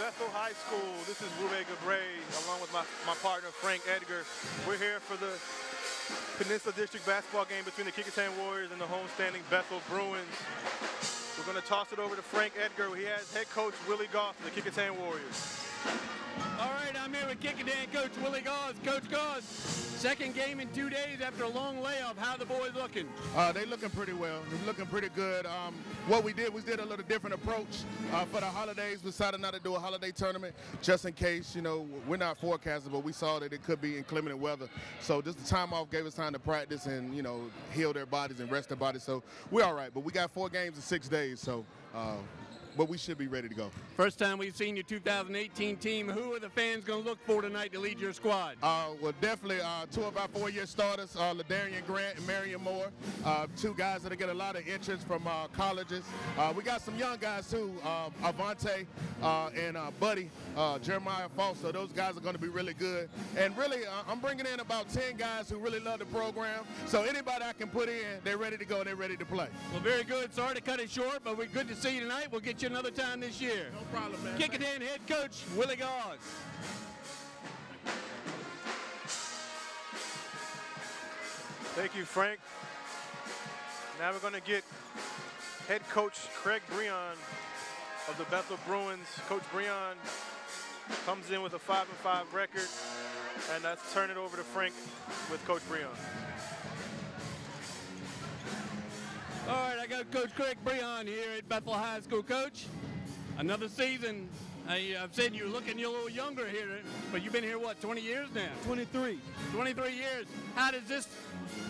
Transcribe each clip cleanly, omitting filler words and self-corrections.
Bethel High School. This is Rube Gabre, along with my partner, Frank Edgar. We're here for the Peninsula District basketball game between the Kecoughtan Warriors and the homestanding Bethel Bruins. We're going to toss it over to Frank Edgar. He has head coach Willie Goss of the Kecoughtan Warriors. All right, I'm here with Kecoughtan coach Willie Goss. Coach Goss, second game in 2 days after a long layoff. How the boys looking? They looking pretty well. They're looking pretty good. What we did a little different approach for the holidays. We decided not to do a holiday tournament just in case, you know, we're not forecasting, but we saw that it could be inclement weather. So just the time off gave us time to practice and, you know, heal their bodies and rest their bodies. So we're all right. But we got 4 games in 6 days, so but we should be ready to go. First time we've seen your 2018 team. Who are the fans going to look for tonight to lead your squad? Well, definitely 2 of our 4-year starters, LaDarian Grant and Marion Moore, 2 guys that get a lot of interest from colleges. We got some young guys too, Avante and Buddy, Jeremiah Foster. Those guys are going to be really good. And really, I'm bringing in about 10 guys who really love the program. So anybody I can put in, they're ready to go, they're ready to play. Well, very good. Sorry to cut it short, but we're good to see you tonight. We'll get you another time this year. No problem, man. Kecoughtan head coach Willie Goss. Thank you, Frank. Now we're going to get head coach Craig Breon of the Bethel Bruins. Coach Breon comes in with a 5-5 record, and let's turn it over to Frank with Coach Breon. All right, I got Coach Craig Breon here at Bethel High School. Coach, another season. I've said you're looking a little younger here, but you've been here, what, 20 years now? 23. 23 years. How does this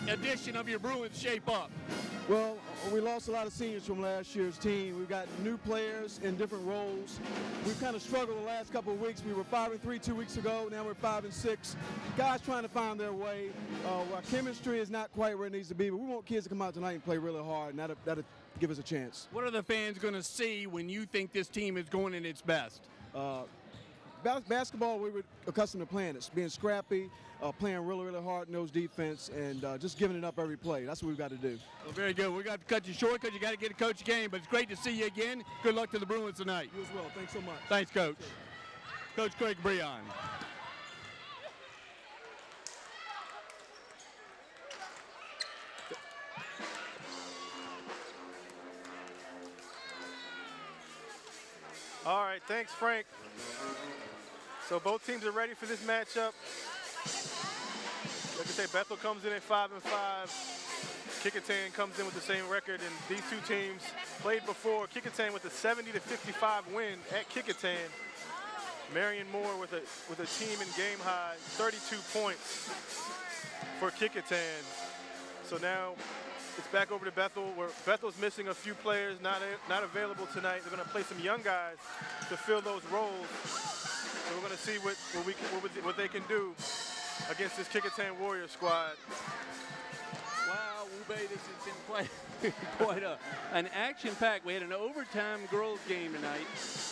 addition of your Bruins shape up? Well, we lost a lot of seniors from last year's team. We've got new players in different roles. We've kind of struggled the last couple of weeks. We were 5-3 2 weeks ago. Now we're 5-6. Guys trying to find their way. Our chemistry is not quite where it needs to be, but we want kids to come out tonight and play really hard, and that'll give us a chance. What are the fans going to see when you think this team is going at its best? Basketball, we were accustomed to playing. It's being scrappy, playing really, really hard-nosed defense, and just giving it up every play. That's what we've got to do. Well, very good. We've got to cut you short because you got to get a coach game, but it's great to see you again. Good luck to the Bruins tonight. You as well. Thanks so much. Thanks, Coach. Coach Craig Breon. All right, thanks, Frank. So both teams are ready for this matchup. Like I say, Bethel comes in at 5-5. Kecoughtan comes in with the same record, and these two teams played before. Kecoughtan with a 70-55 win at Kecoughtan. Marion Moore with a team in game high 32 points for Kecoughtan. So now it's back over to Bethel, where Bethel's missing a few players, not available tonight. They're going to play some young guys to fill those roles. So we're going to see what they can do against this Kecoughtan Warrior squad. Wow, Ube, this has been quite an action-packed. We had an overtime girls game tonight,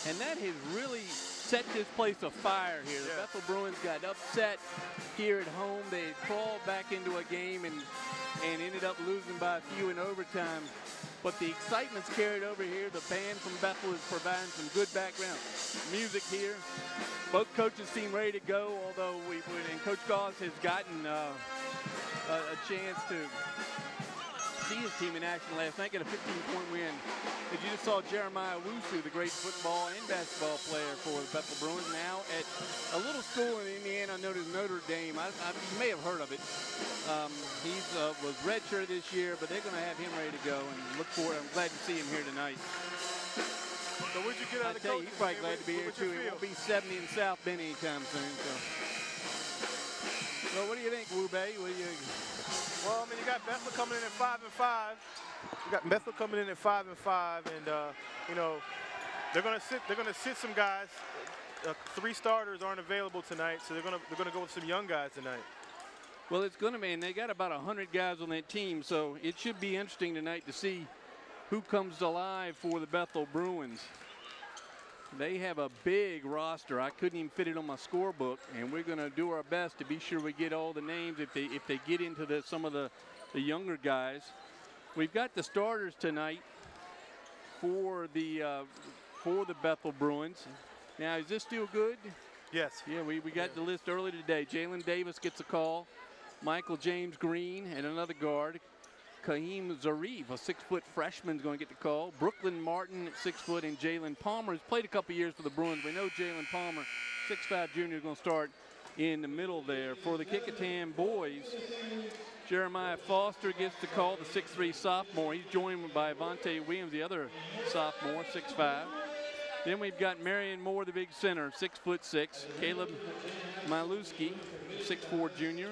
and that has really set this place afire here. The Bethel Bruins got upset here at home. They crawled back into a game and ended up losing by a few in overtime. But the excitement's carried over here. The band from Bethel is providing some good background music here. Both coaches seem ready to go, although and Coach Goss has gotten a chance to see his team in action last night, get a 15-point win. As you just saw Jeremiah Wusu, the great football and basketball player for the Bethel Bruins, now at a little school in Indiana known as Notre Dame. You may have heard of it. He was redshirt this year, but they're going to have him ready to go and look forward. I'm glad to see him here tonight. So what'd you get out of the coach? He's probably glad to be here too. He won't be 70 in South Bend anytime soon. So what do you think, Wube? Well, I mean, you got Bethel coming in at 5-5. You got Bethel coming in at 5-5, and you know, they're gonna sit some guys. 3 starters aren't available tonight, so they're gonna go with some young guys tonight. Well, it's going to be, and they got about 100 guys on that team, so it should be interesting tonight to see who comes alive for the Bethel Bruins. They have a big roster. I couldn't even fit it on my scorebook, and we're going to do our best to be sure we get all the names if they get into some of the younger guys. We've got the starters tonight for the Bethel Bruins. Now, is this still good? Yes. Yeah, we got the list early today. Jalen Davis gets a call. Michael James Green and another guard. Kaheem Zarif, a 6-foot freshman, is going to get the call. Brooklyn Martin at 6 foot, and Jalen Palmer has played a couple years for the Bruins. We know Jalen Palmer, 6'5" junior, is going to start in the middle there. For the Kecoughtan boys, Jeremiah Foster gets the call, the 6'3" sophomore. He's joined by Avante Williams, the other sophomore, 6'5". Then we've got Marion Moore, the big center, 6'6". Caleb Maluski, 6'4" junior.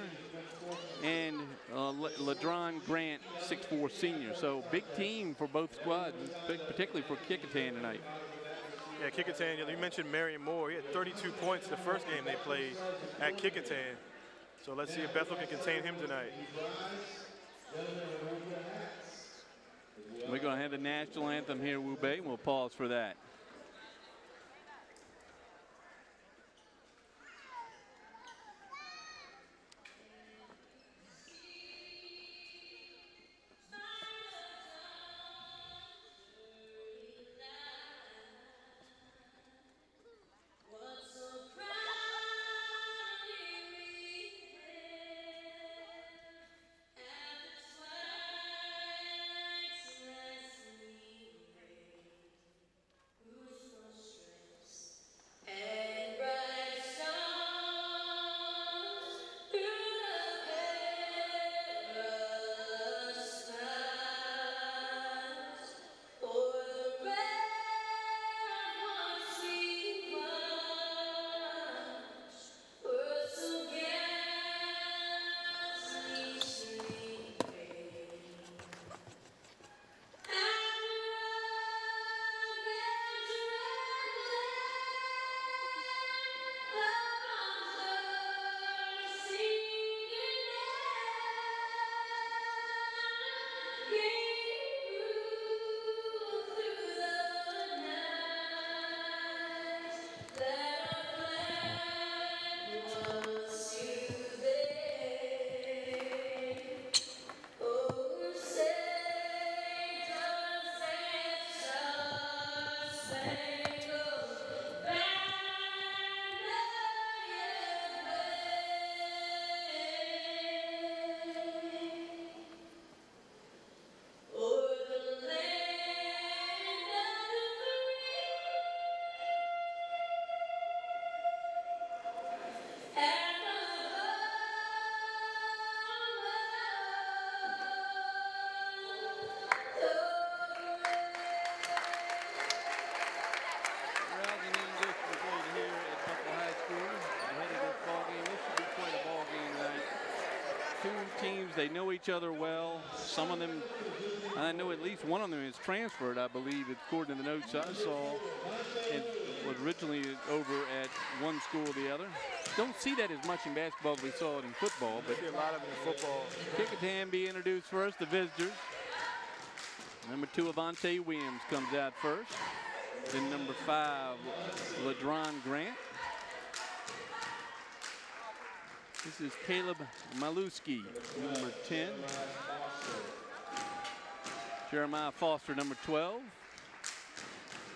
And Ladron Grant, 6'4" senior. So big team for both squads, particularly for Kecoughtan tonight. Yeah, Kecoughtan, you mentioned Marion Moore. He had 32 points the first game they played at Kecoughtan. So let's see if Bethel can contain him tonight. We're going to have the national anthem here, Wu Bei, and we'll pause for that. Teams, they know each other well. Some of them, I know at least one of them is transferred, I believe, according to the notes I saw, and was originally over at one school or the other. Don't see that as much in basketball as we saw it in football, but see a lot of it in football. Kecoughtan be introduced first, the visitors. Number 2, Avante Williams comes out first. Then number 5, Ladron Grant. This is Caleb Maluski, number 10. Jeremiah Foster, number 12.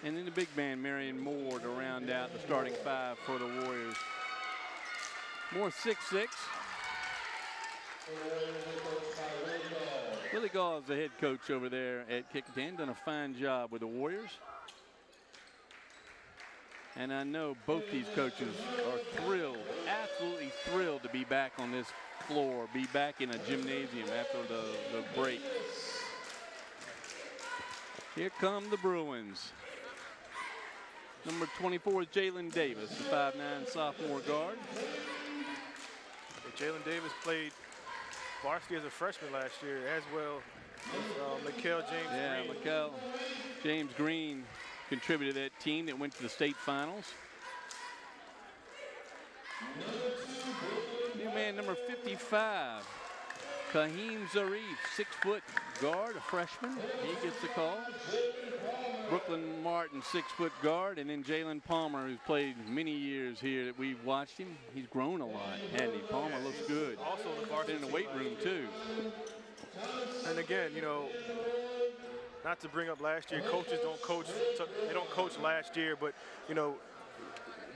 And then the big man, Marion Moore, to round out the starting 5 for the Warriors. Moore, 6'6". Willie Gall is the head coach over there at Kecoughtan, done a fine job with the Warriors. And I know both these coaches are thrilled, absolutely thrilled to be back on this floor, be back in a gymnasium after the break. Here come the Bruins. Number 24 is Jalen Davis, the 5'9" sophomore guard. Jalen Davis played varsity as a freshman last year, as well as Mikael James Green. Yeah, Mikael James Green contributed to that team that went to the state finals. New man number 55, Kaheem Zarif, 6-foot guard, a freshman. He gets the call. Brooklyn Martin, 6-foot guard, and then Jalen Palmer, who's played many years here that we've watched him. He's grown a lot, hasn't he? Palmer looks good. Also in the varsity, been in the weight room too. And again, you know, not to bring up last year, coaches don't coach. They don't coach last year, but you know,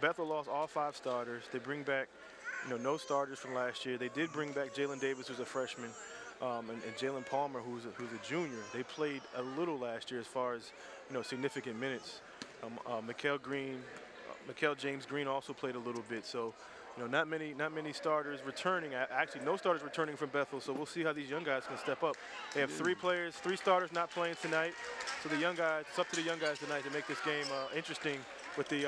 Bethel lost all 5 starters. They bring back, no starters from last year. They did bring back Jalen Davis, who's a freshman, and Jalen Palmer, who's a junior. They played a little last year as far as, significant minutes. Mikael James Green also played a little bit. So, not many starters returning. Actually, no starters returning from Bethel. So we'll see how these young guys can step up. They have 3 starters not playing tonight. So it's up to the young guys tonight to make this game interesting with the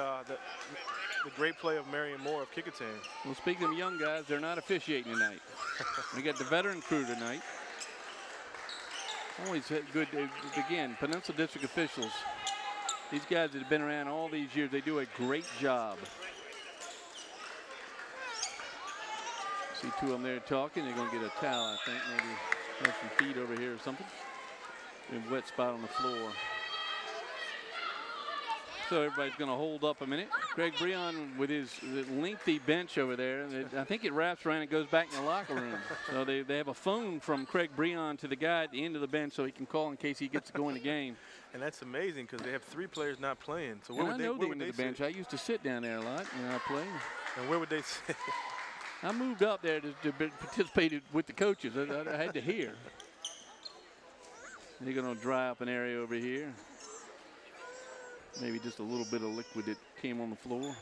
great play of Marion Moore of Kecoughtan. Well, speaking of young guys, they're not officiating tonight. We got the veteran crew tonight. Always good, again, Peninsula District officials. These guys that have been around all these years, they do a great job. See 2 of them there talking. They're going to get a towel, I think. Maybe have some feet over here or something. A wet spot on the floor. So everybody's going to hold up a minute. Craig Breon with his lengthy bench over there. I think it wraps around and goes back in the locker room. So they have a phone from Craig Breon to the guy at the end of the bench so he can call in case he gets to go in the game. And that's amazing because they have 3 players not playing. So where would the bench. I used to sit down there a lot when I played. And where would they sit? I moved up there to participate with the coaches. I had to hear. They're going to dry up an area over here. Maybe just a little bit of liquid that came on the floor.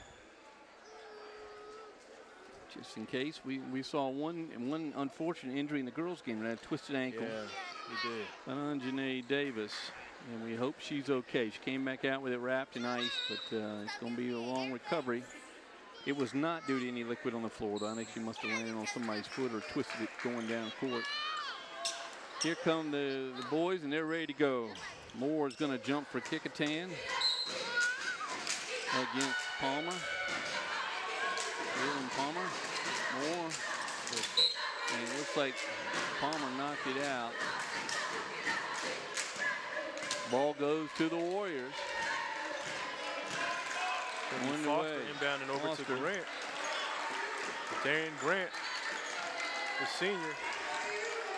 Just in case. We saw one unfortunate injury in the girls' game, a twisted ankle. Yeah, we did. Anjanae Davis. And we hope she's okay. She came back out with it wrapped in ice, but it's going to be a long recovery. It was not due to any liquid on the floor, though. I think she must have landed on somebody's foot or twisted it going down court. Here come the boys, and they're ready to go. Moore is going to jump for Kecoughtan against Palmer. Jalen Palmer. Moore. And it looks like Palmer knocked it out. Ball goes to the Warriors. Foster inbounding over to Grant. Darian Grant, the senior.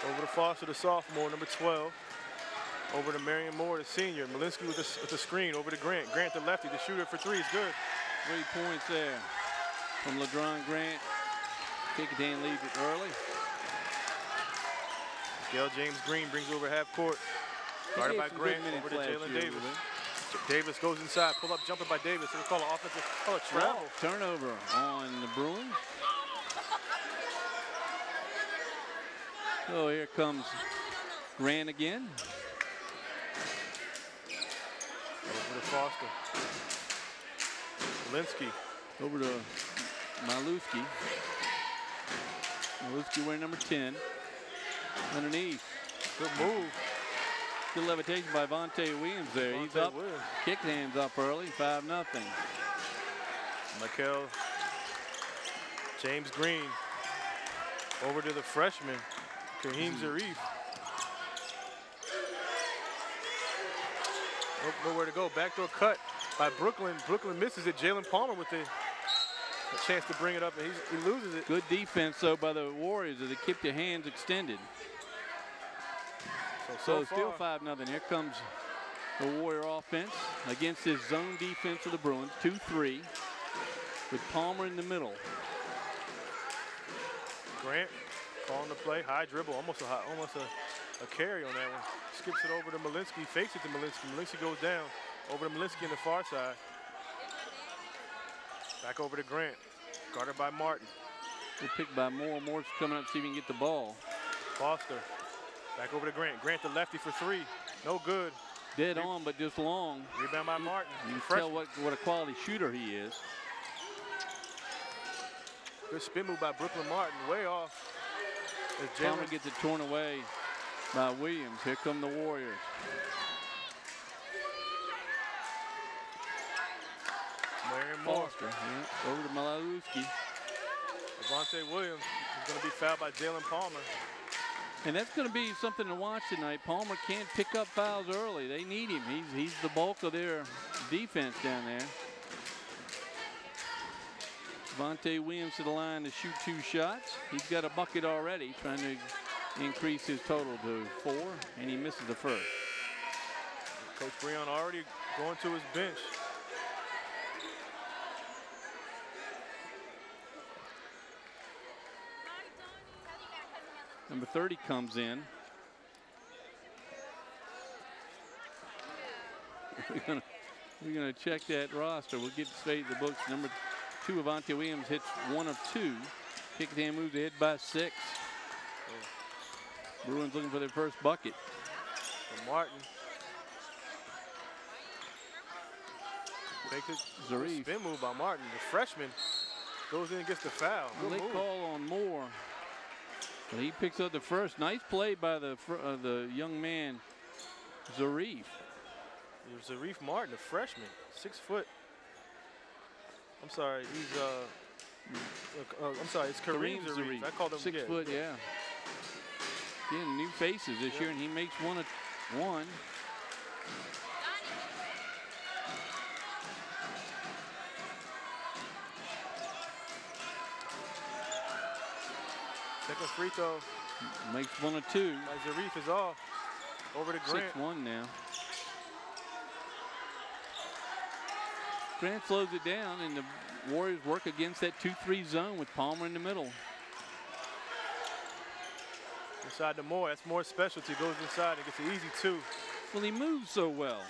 Over to Foster, the sophomore, number 12. Over to Marion Moore, the senior. Malinsky with the screen over to Grant. Grant, the lefty, the shooter for 3 is good. 3 points there from LeDron Grant. Kecoughtan leads it early. Mikael James Green brings over half court. Guarded by Grant over to Jalen Davis. Davis goes inside, pull up jumper by Davis. We'll call it offensive, travel. Turnover on the Bruins. So here comes Grant again. Over to Foster. Linsky. Over to Maluski. Maluski wearing number 10. Underneath. Good move. Good levitation by Vontae Williams there. He's up. Kecoughtan's up early, 5-0. Mikael James Green over to the freshman, Kaheem Zarif. Nowhere to go. Backdoor cut by Brooklyn. Brooklyn misses it. Jalen Palmer with a chance to bring it up, and he loses it. Good defense, though, by the Warriors as they keep their hands extended. So still 5-0. Here comes the Warrior offense against this zone defense of the Bruins. 2-3 with Palmer in the middle. Grant calling the play. High dribble. Almost a carry on that one. Skips it over to Malinsky. Fakes it to Malinsky. Malinsky goes down. Over to Malinsky on the far side. Back over to Grant. Guarded by Martin. Good pick by Moore. Moore's coming up to see if he can get the ball. Foster. Back over to Grant. Grant the lefty for 3. No good. Dead on, but just long. Rebound by Martin. You can tell what a quality shooter he is. Good spin move by Brooklyn Martin. Way off. Palmer gets it torn away by Williams. Here come the Warriors. Marion Moore. Yeah, over to Malawski. Devontae Williams is going to be fouled by Jalen Palmer. And that's going to be something to watch tonight. Palmer can't pick up fouls early. They need him. He's the bulk of their defense down there. Devontae Williams to the line to shoot 2 shots. He's got a bucket already, trying to increase his total to 4, and he misses the first. Coach Breon already going to his bench. Number 30 comes in. We're gonna check that roster. We'll get straight to the books. Number 2, Avante Williams hits 1 of 2. Kecoughtan moves ahead by 6. Bruins looking for their first bucket. For Martin. Make it Zarif. spin move by Martin. The freshman goes in and gets the foul. Good Late move. call on Moore. But he picks up the first. Nice play by the young man, Zarif. Zarif Martin, a freshman, 6 foot. I'm sorry, he's I'm sorry, it's Kareem Zarif. I called him 6 foot, yeah. Getting new faces this year, and he makes 1 of 1. Second free throw. Makes 1 of 2. Zarif is off. Over to Grant. 6-1 now. Grant slows it down, and the Warriors work against that 2-3 zone with Palmer in the middle. Inside to Moore. That's Moore's specialty. Goes inside and gets an easy 2. Well, he moves so well.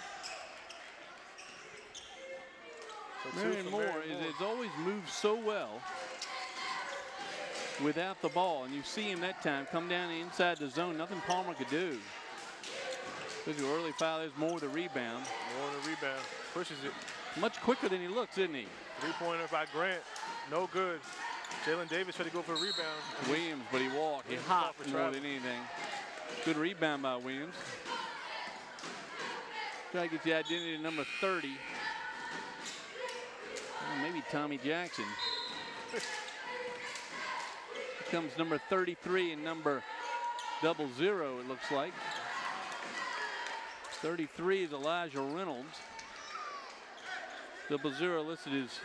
So Marion Moore has always moved so well without the ball, and you see him that time come down inside the zone. Nothing Palmer could do. There's an early foul. There's Moore with the rebound. Moore with the rebound. Pushes it. Much quicker than he looks, isn't he? 3-pointer by Grant. No good. Jalen Davis tried to go for a rebound. Williams, but he walked. He hopped more than anything. Good rebound by Williams. Try to get the identity of number 30. Well, maybe Tommy Jackson. Here comes number 33 and number 00, it looks like. 33 is Elijah Reynolds. 00 listed is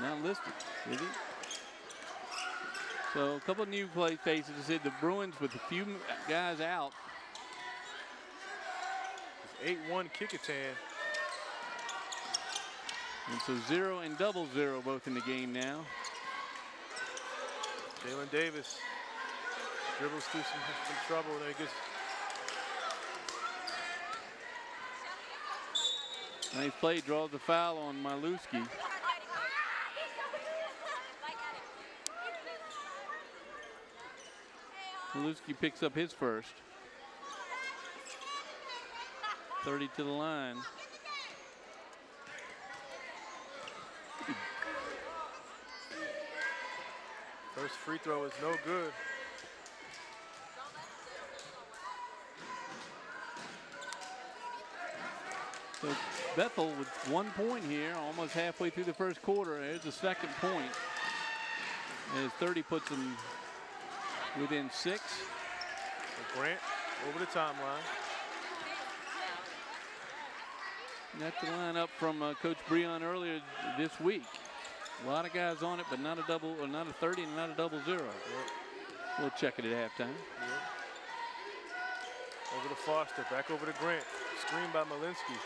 not listed, is he? So a couple of new play faces. I said the Bruins with a few guys out. It's 8-1 Kecoughtan. And so 0 and 00 both in the game now. Jalen Davis dribbles through some trouble. Then he gets. Nice play, draws the foul on Maluski. Maluski picks up his first. 30 to the line. First free throw is no good. So Bethel with 1 point here, almost halfway through the first quarter. There's the second point. As 30 puts them within 6. Grant over the timeline. That's the lineup from Coach Breon earlier this week. A lot of guys on it, but not a double, or not a 30 and not a 00. Yep. We'll check it at halftime. Yep. Over to Foster, back over to Grant. Screen by Malinsky.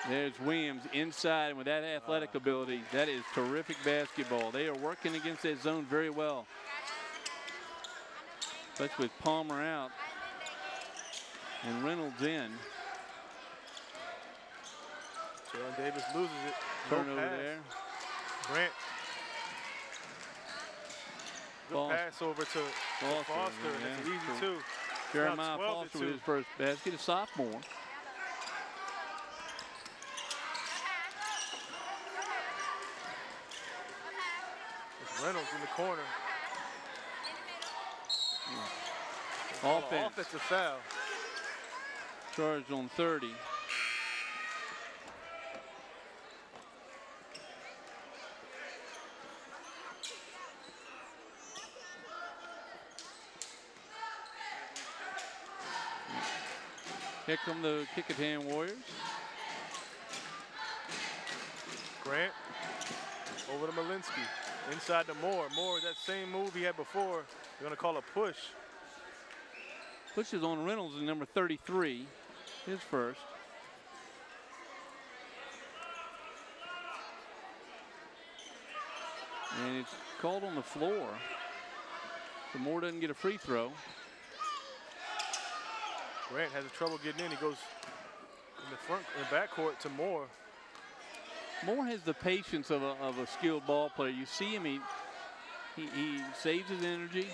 There's Williams inside, and with that athletic ability, that is terrific basketball. They are working against that zone very well. Especially with Palmer out and Reynolds in. Jalen Davis loses it. Turnover there. Grant. Good pass over to Foster. Yeah. It's an easy 2. Jeremiah Foster with his first basket, a sophomore. It's Reynolds in the corner. Offensive foul. Charged on 30. Here come the Kecoughtan Warriors. Grant over to Malinsky. Inside to Moore. Moore, that same move he had before. They're going to call a push. Pushes on Reynolds in number 33. His first. And it's called on the floor. So Moore doesn't get a free throw. Grant has trouble getting in. He goes in the backcourt to Moore. Moore has the patience of a skilled ball player. You see him, he saves his energy.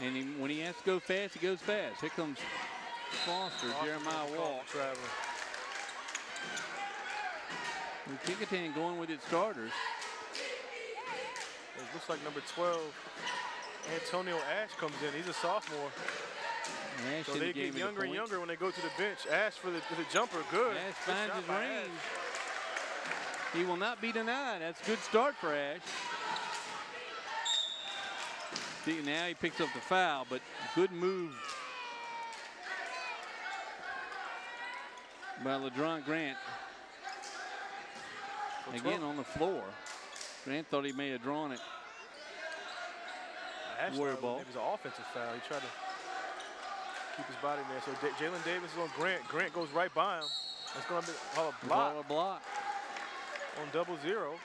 And when he has to go fast, he goes fast. Here comes Foster, Jeremiah Wall. Kecoughtan going with its starters. It looks like number 12, Antonio Ash comes in. He's a sophomore. Ash so they get younger and younger when they go to the bench. Ash for the jumper, good. Ash finds his range. He will not be denied. That's a good start for Ash. See, now he picks up the foul, but good move by LeDron Grant. Again on the floor. Grant thought he may have drawn it. Warrior ball. It was an offensive foul. He tried to keep his body there. So Jalen Davis is on Grant. Grant goes right by him. That's going to be a block. A block. On 0-0.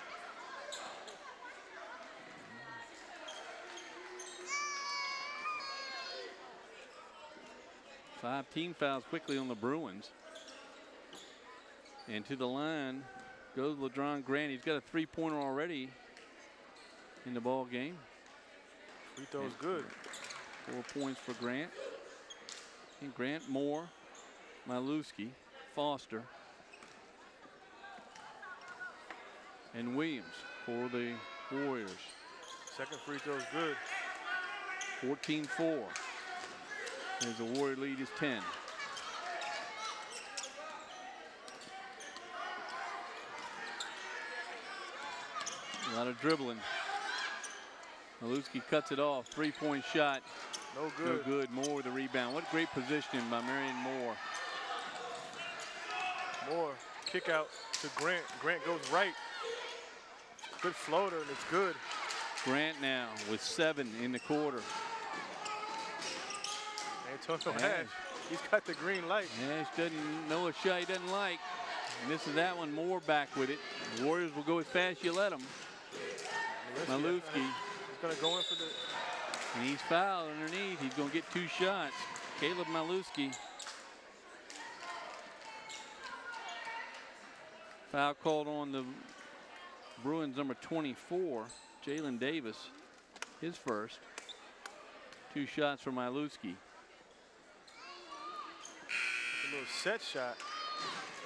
5 team fouls quickly on the Bruins. And to the line goes LeDron Grant. He's got a 3-pointer already in the ball game. Free throw's good. 4 points for Grant. And Grant, Moore, Malewski, Foster, and Williams for the Warriors. Second free throw is good. 14-4. As the Warrior lead is 10. A lot of dribbling. Malewski cuts it off. 3-point shot. No good. No good. Moore with the rebound. What great positioning by Marion Moore. Moore kick out to Grant. Grant goes right. Good floater, and it's good. Grant now with 7 in the quarter. Antonio Ash, he's got the green light. Ash doesn't know a shot he doesn't like. Misses that one. Moore back with it. The Warriors will go as fast as you let them. Malewski. He's going to go in for the... And he's fouled underneath. He's going to get 2 shots. Caleb Malewski. Foul called on the Bruins number 24, Jalen Davis, his first. 2 shots for Malewski. A little set shot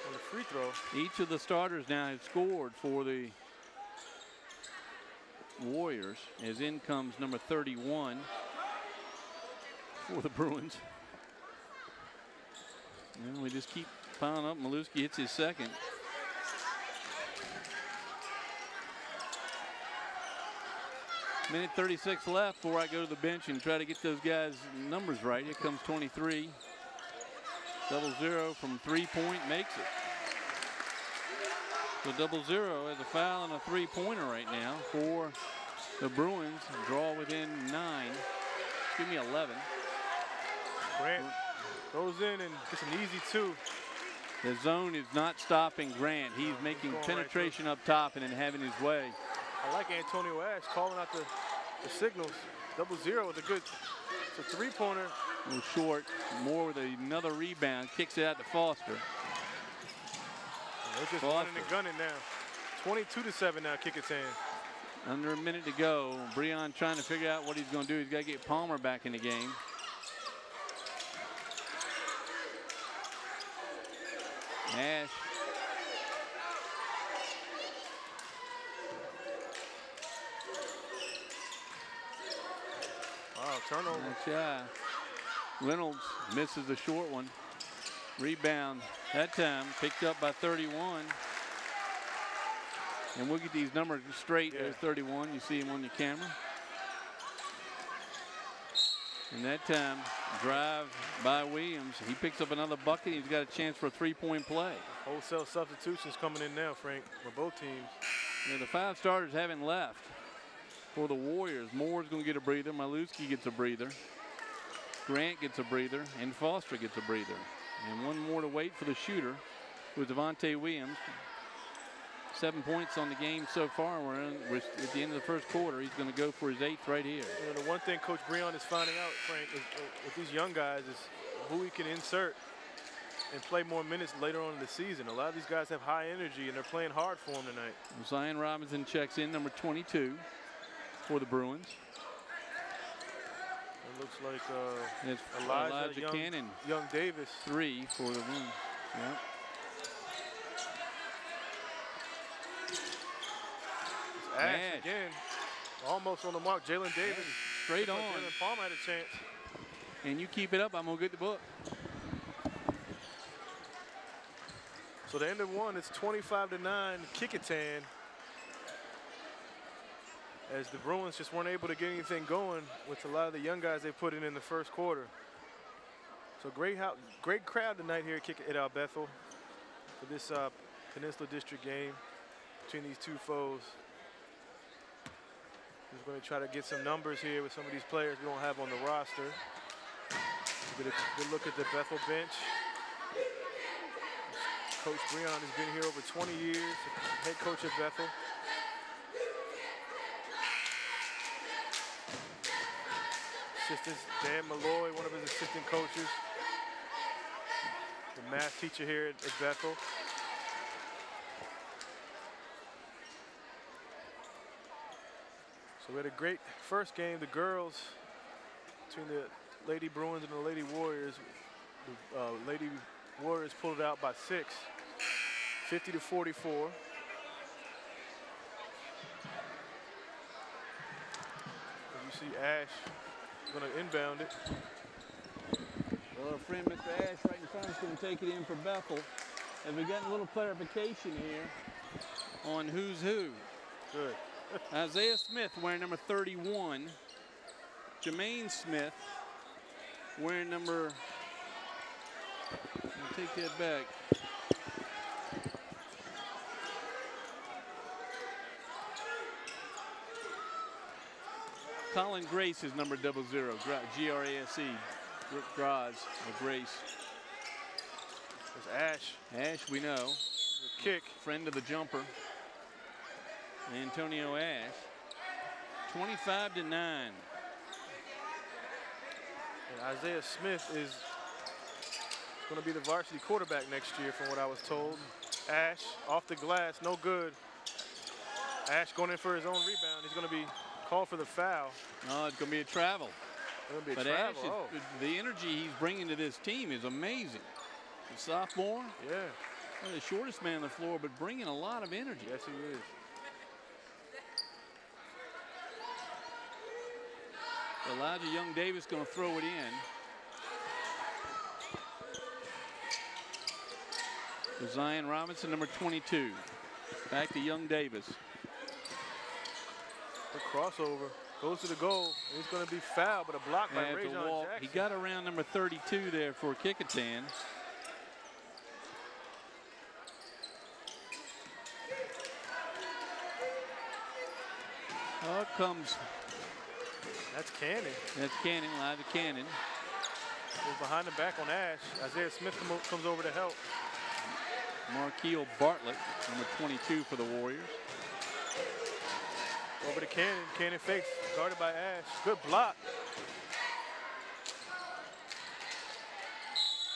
on the free throw. Each of the starters now have scored for the Warriors, as in comes number 31 for the Bruins. And we just keep piling up. Malewski hits his second. Minute 36 left before I go to the bench and try to get those guys' numbers right. Here comes 23. 0-0 from 3-point makes it. So 0-0 has a foul and a 3-pointer right now for the Bruins. Draw within 9. Give me 11. Grant goes in and gets an easy 2. The zone is not stopping Grant. He's making penetration up top and then having his way. I like Antonio Ash calling out the signals. 0-0 with a good, it's a 3-pointer. A little short. Moore with another rebound. Kicks it out to Foster. They're just running and gunning now. 22-7 now, Kecoughtan. Under a minute to go. Breon trying to figure out what he's going to do. He's got to get Palmer back in the game. Ash. Wow, turnover. Yeah. Reynolds misses the short one. Rebound that time picked up by 31. And we'll get these numbers straight. Yeah. There's 31. You see him on your camera. And that time, drive by Williams. He picks up another bucket. He's got a chance for a 3-point play. Wholesale substitutions coming in now, Frank, for both teams. Yeah, the 5 starters haven't left for the Warriors. Moore's going to get a breather. Malewski gets a breather. Grant gets a breather. And Foster gets a breather. And one more to wait for the shooter with Devontae Williams. 7 points on the game so far. We're at the end of the first quarter. He's going to go for his 8th right here. You know, the one thing Coach Breon is finding out, Frank, is, with these young guys is who he can insert and play more minutes later on in the season. A lot of these guys have high energy, and they're playing hard for him tonight. Zion Robinson checks in, number 22 for the Bruins. It looks like it's Elijah Cannon. Young Davis. 3 for the Bruins. Yep. Ash again, almost on the mark. Jalen Davis. Straight on. Jalen Palmer had a chance. And you keep it up, I'm going to get the book. So the end of one, it's 25-9, Kecoughtan. As the Bruins just weren't able to get anything going with a lot of the young guys they put in the first quarter. So great crowd tonight here at Bethel for this Peninsula District game between these two foes. We're going to try to get some numbers here with some of these players we don't have on the roster. Get a good look at the Bethel bench. Coach Breon has been here over 20 years, head coach at Bethel. Assistants, Dan Malloy, one of his assistant coaches. The math teacher here at Bethel. So we had a great first game. The girls, between the Lady Bruins and the Lady Warriors, the Lady Warriors pulled it out by 6, 50-44. You see Ash going to inbound it. Well, our friend Mr. Ash right in front is going to take it in for Bethel. And we got a little clarification here on who's who. Good. Isaiah Smith wearing number 31. Jermaine Smith wearing number, I'll take that back. Colin Grace is number 00, G-R-A-S-E, Graz, or Grace. There's Ash. Ash, we know. The kick. Friend of the jumper. Antonio Ash. 25-9. And Isaiah Smith is going to be the varsity quarterback next year from what I was told. Ash off the glass, no good. Ash going in for his own rebound. He's going to be called for the foul. No, it's going to be a travel. It's going to be a but travel. Ash, the energy he's bringing to this team is amazing. The sophomore. Yeah. Well, the shortest man on the floor, but bringing a lot of energy. Yes, he is. Elijah Young Davis going to throw it in. To Zion Robinson, number 22. Back to Young Davis. The crossover goes to the goal. He's going to be fouled, but a block by Rajon Jackson. He got around number 32 there for Kecoughtan. Oh, comes. That's Cannon. That's Cannon, Elijah Cannon. Goes behind the back on Ash. Isaiah Smith comes over to help. Marquille Bartlett, number 22 for the Warriors. Over to Cannon. Cannon fakes, guarded by Ash. Good block.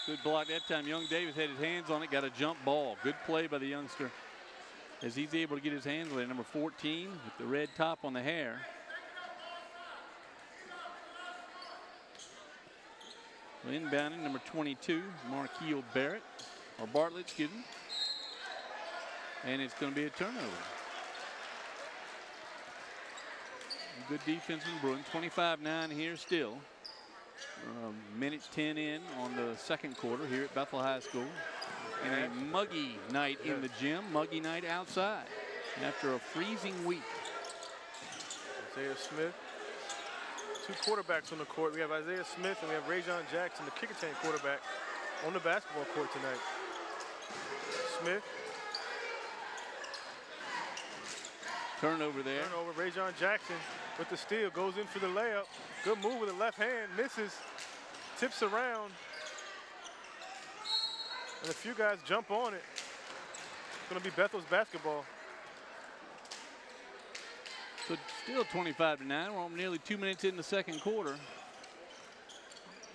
Good block that time. Young Davis had his hands on it, got a jump ball. Good play by the youngster as he's able to get his hands on it. Number 14 with the red top on the hair. Inbounding, number 22, Marquille Bartlett, excuse me. And it's going to be a turnover. Good defense from the Bruins. 25-9 here still. Minute 10 in on the second quarter here at Bethel High School. And a muggy night in the gym, muggy night outside after a freezing week. Isaiah Smith. Two quarterbacks on the court. We have Isaiah Smith and we have Rajon Jackson, the Kecoughtan quarterback, on the basketball court tonight. Smith. Turnover there. Turnover. Rajon Jackson with the steal, goes in for the layup. Good move with the left hand, misses, tips around. And a few guys jump on it. It's going to be Bethel's basketball. So still 25-9. We're nearly 2 minutes in the second quarter.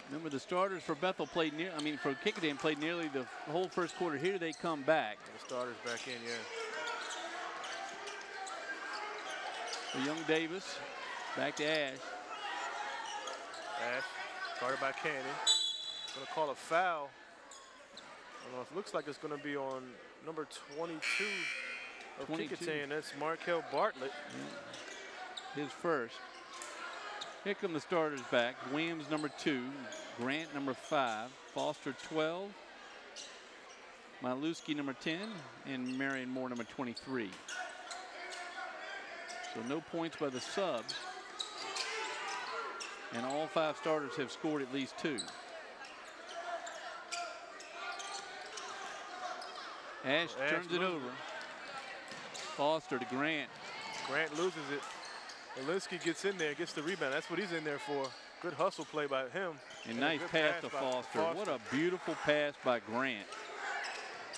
Remember, the starters for Bethel played for Kecoughtan played nearly the whole first quarter. Here they come back. The starters back in, yeah. So young Davis back to Ash. Ash, started by Cannon. Gonna call a foul. I don't know, it looks like it's gonna be on number 22 of Kecoughtan. That's Markel Bartlett. His first. Here come the starters back. Williams, number 2. Grant, number 5. Foster, 12. Maluski, number 10. And Marion Moore, number 23. So no points by the subs. And all 5 starters have scored at least 2. Ash turns it over. Foster to Grant. Grant loses it. Olinsky gets in there, gets the rebound. That's what he's in there for. Good hustle play by him. And nice pass to Foster. What a beautiful pass by Grant.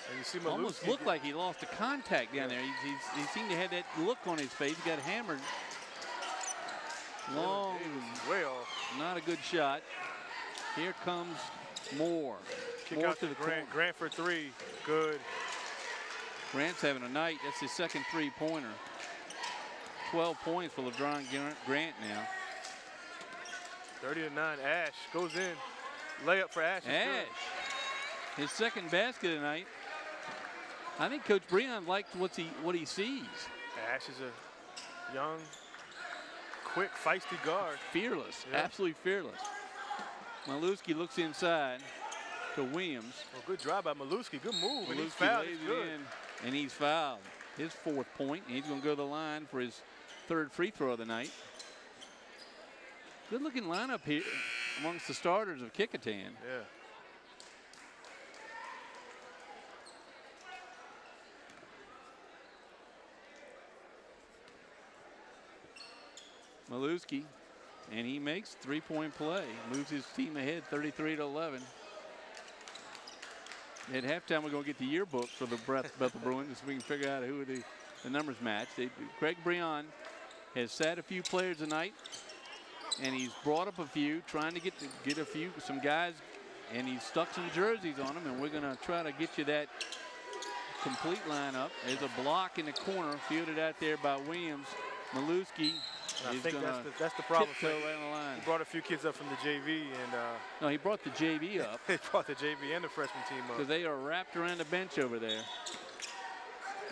And you see Maluski almost looked like he lost a contact down there. He seemed to have that look on his face. He got hammered. Long, way off. Not a good shot. Here comes Moore. Kick Moore out to Grant. Grant for 3. Good. Grant's having a night. That's his second 3-pointer. 12 points for LeBron Grant now. 30-9. Ash goes in. Layup for Ash. Ash. His second basket tonight. I think Coach Breon liked what he sees. Ash is a young, quick, feisty guard. Fearless. Yeah. Absolutely fearless. Maluski looks inside to Williams. Well, good drive by Maluski. Good move. Maluski and he's fouled. Lays it in, and he's fouled. His 4th point, and he's going to go to the line for his 3rd free throw of the night. Good looking lineup here amongst the starters of Kecoughtan. Yeah. Maluski, and he makes 3-point play. Moves his team ahead 33-11. At halftime, we're going to get the yearbook for the Bethel Bruins so we can figure out who the numbers match. Craig Breon has sat a few players tonight, and he's brought up a few, trying to get some guys, and he's stuck some jerseys on them, and we're going to try to get you that complete lineup. There's a block in the corner, fielded out there by Williams. Maluski. I think that's the problem. Right on the line. He brought a few kids up from the JV, and no, he brought the JV up. He brought the JV and the freshman team up. Because they are wrapped around the bench over there.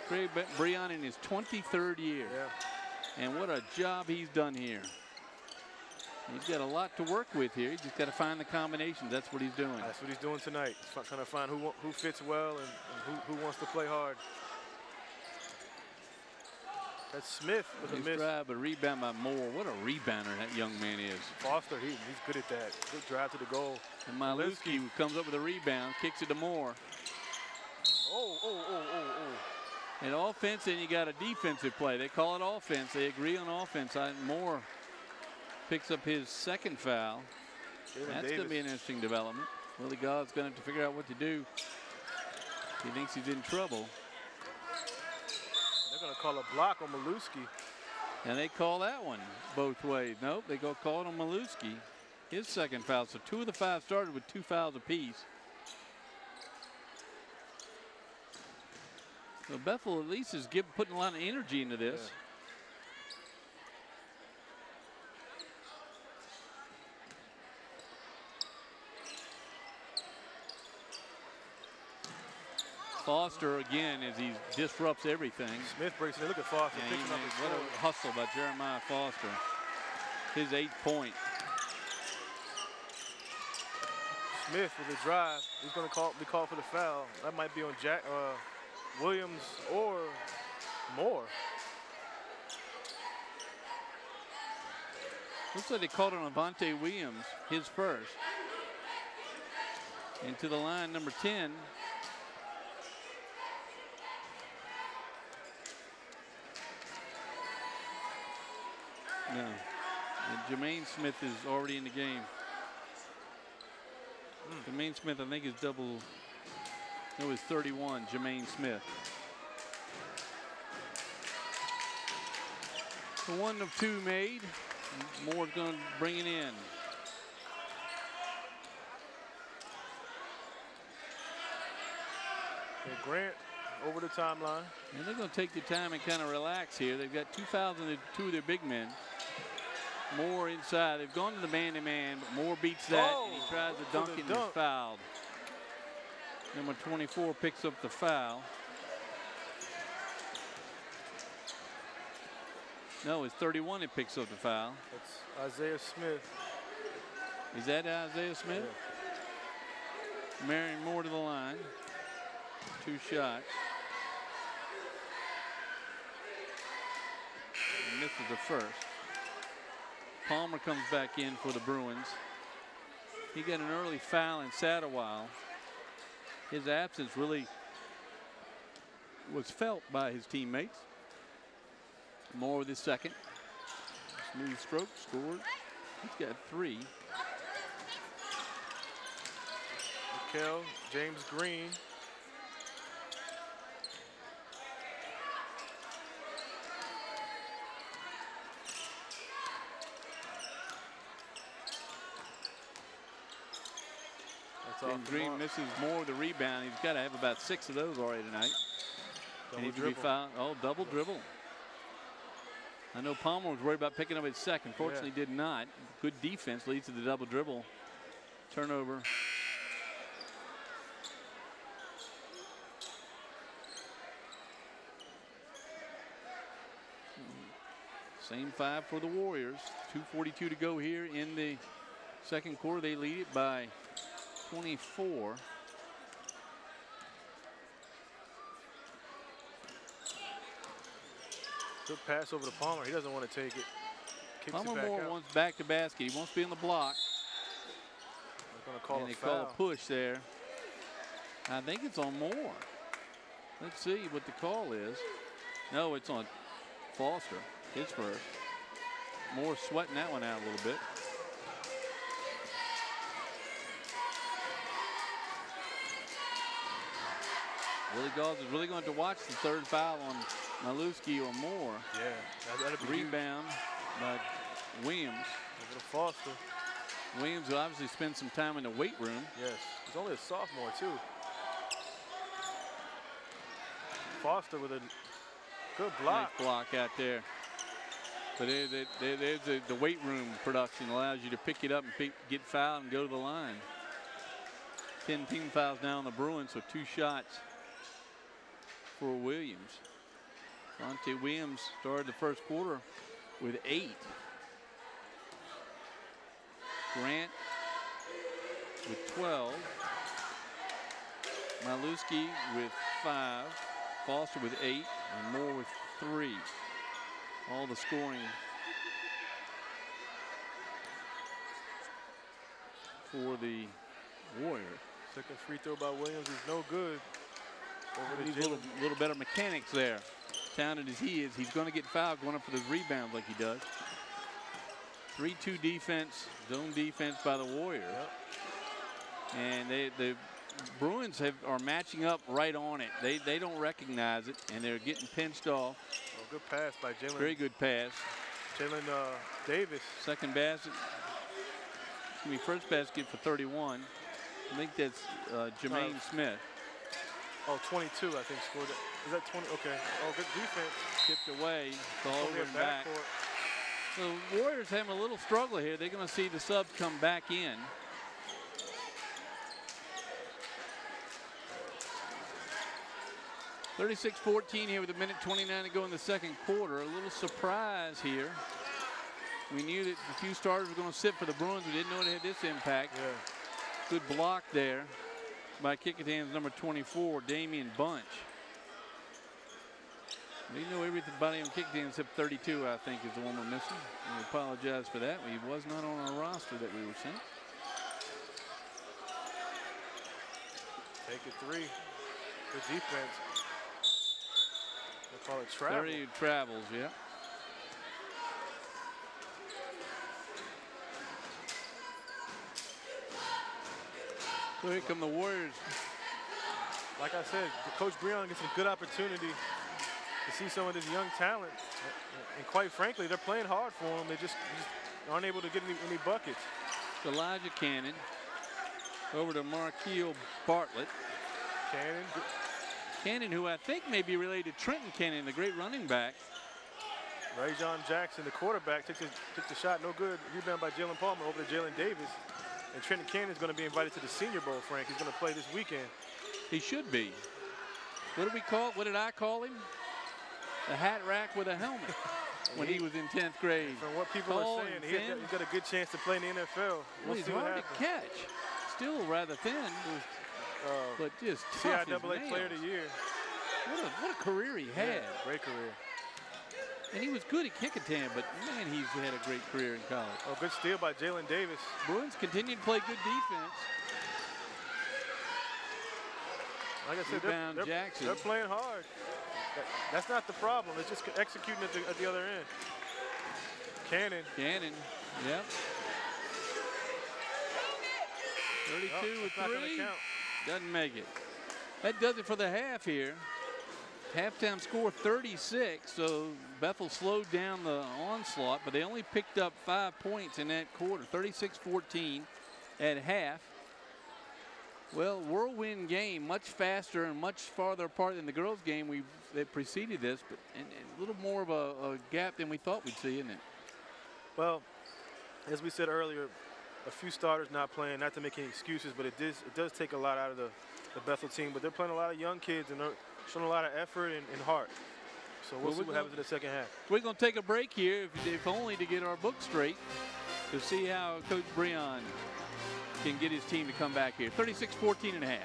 Craig Breon in his 23rd year. Yeah. And what a job he's done here. He's got a lot to work with here. He's just got to find the combinations. That's what he's doing. That's what he's doing tonight. He's trying to find who fits well and who wants to play hard. That's Smith with a miss. Drive, a rebound by Moore. What a rebounder that young man is. Foster, he's good at that. Good drive to the goal. And Maluski comes up with a rebound, kicks it to Moore. Oh. And offense, and you got a defensive play. They call it offense. They agree on offense. Moore picks up his 2nd foul. That's going to be an interesting development. Willie God's going to have to figure out what to do. He thinks he's in trouble. They're going to call a block on Maluski. And they call that one both ways. Nope, they go call it on Maluski. His 2nd foul. So 2 of the 5 started with 2 fouls apiece. So Bethel at least is putting a lot of energy into this. Yeah. Foster again as he disrupts everything. Smith breaks it. Look at Foster picking up his what a hustle by Jeremiah Foster. His 8th point. Smith with a drive. He's going to be called for the foul. That might be on Williams or Moore. Looks like they called it on Avante Williams, his first. Into the line, number 10. No. And Jermaine Smith is already in the game. Jermaine Smith, I think, is double. No, it's 31, Jermaine Smith. The 1 of 2 made. Moore's going to bring it in. And Grant over the timeline. And they're going to take their time and kind of relax here. They've got 2 of their big men. Moore inside. They've gone to the man-to-man, but Moore beats that, and he tries to dunk it and is fouled. Number 24 picks up the foul. No, it's 31 that picks up the foul. That's Isaiah Smith. Is that Isaiah Smith? Yeah. Marion Moore to the line. 2 shots. And misses the first. Palmer comes back in for the Bruins. He got an early foul and sat a while. His absence really was felt by his teammates. Moore with his second. Smooth stroke, scored. He's got 3. Mikel, James Green. James Green misses Moore with the rebound. He's got to have about 6 of those already tonight. Double and he could be fouled. Oh, double dribble. I know Palmer was worried about picking up his second. Fortunately, did not. Good defense leads to the double dribble. Turnover. Same 5 for the Warriors. 2:42 to go here in the second quarter. They lead it by 24. Good pass over to Palmer. He doesn't want to take it. Kicks Palmer it back Moore out. wants back to basket. He wants to be on the block. They're going to call and a they foul. call a push there. I think it's on Moore. Let's see what the call is. No, it's on Foster. His first. Moore sweating that one out a little bit. Willie Gauls is really going to watch the 3rd foul on Maluski or Moore. Yeah, that'd be rebound by Williams. Over to Foster. Williams will obviously spend some time in the weight room. Yes, he's only a sophomore too. Foster with a good block. Nice block out there. But there's the weight room production allows you to pick it up and get fouled and go to the line. 10 team fouls now on the Bruins, so 2 shots for Williams. Monte Williams started the first quarter with 8. Grant with 12. Maluski with 5. Foster with 8. And Moore with 3. All the scoring for the Warriors. Second free throw by Williams is no good. Over He's a little better mechanics there. Talented as he is, he's going to get fouled going up for those rebounds like he does. 3-2 defense, zone defense by the Warriors. Yep. And the Bruins are matching up right on it. They don't recognize it, and they're getting pinched off. Oh, good pass by Jalen. Very good pass. Jalen Davis. Second basket. First basket for 31. I think that's Jermaine Smith. Oh, 22, I think, scored it. Is that 20? Okay. Oh, good defense. Tipped away. Ball over and back. So the Warriors having a little struggle here. They're going to see the subs come back in. (36-14) here with 1:29 to go in the second quarter. A little surprise here. We knew that a few starters were going to sit for the Bruins. We didn't know it had this impact. Yeah. Good block there by Kecoughtan's number 24, Damian Bunch. We know everybody on Kecoughtan except 32, I think, is the one we're missing. We apologize for that. He was not on our roster that we were sent. Take it 3. Good defense. They call it travel. 30 travels, yeah. So here come the Warriors. Like I said, Coach Breon gets a good opportunity to see some of this young talent. And quite frankly, they're playing hard for them. They just aren't able to get any buckets. Elijah Cannon over to Markeel Bartlett. Cannon, who I think may be related to Trenton Cannon, the great running back. Ray-John Jackson, the quarterback, took the shot, no good. Rebound by Jalen Palmer over to Jalen Davis. And Trenton Cannon is going to be invited to the Senior Bowl, Frank. He's going to play this weekend. He should be. What did I call him? The hat rack with a helmet when he was in 10th grade. From what people are saying, he's got a good chance to play in the NFL. Well, he's hard to catch. Still rather thin, but just tough as CIAA Player of the Year. What a career he had. Yeah, great career. And he was good at Kecoughtan, but man, he's had a great career in college. Oh, good steal by Jalen Davis. Bruins continue to play good defense. Like I said, they're playing hard. That's not the problem. It's just executing at the other end. Cannon, yep. 32 with 3. Doesn't make it. That does it for the half here. Halftime score 36, so Bethel slowed down the onslaught, but they only picked up 5 points in that quarter, 36-14 at half. Well, whirlwind game, much faster and much farther apart than the girls' game that preceded this, but and a little more of a gap than we thought we'd see, isn't it? Well, as we said earlier, a few starters not playing, not to make any excuses, but it does take a lot out of the Bethel team, but they're playing a lot of young kids and they're showing a lot of effort and heart. So we'll see what happens in the second half. We're going to take a break here, if only to get our book straight, to see how Coach Breon can get his team to come back here. 36-14 and a half.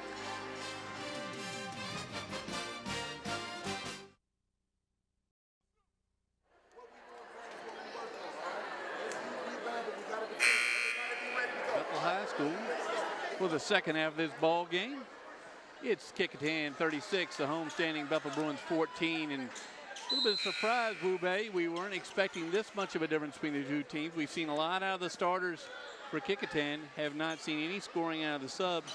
Bethel High School for the second half of this ball game. It's Kecoughtan 36, the homestanding Bethel Bruins 14, and a little bit of surprise, Wube. We weren't expecting this much of a difference between the two teams. We've seen a lot out of the starters for Kecoughtan, have not seen any scoring out of the subs.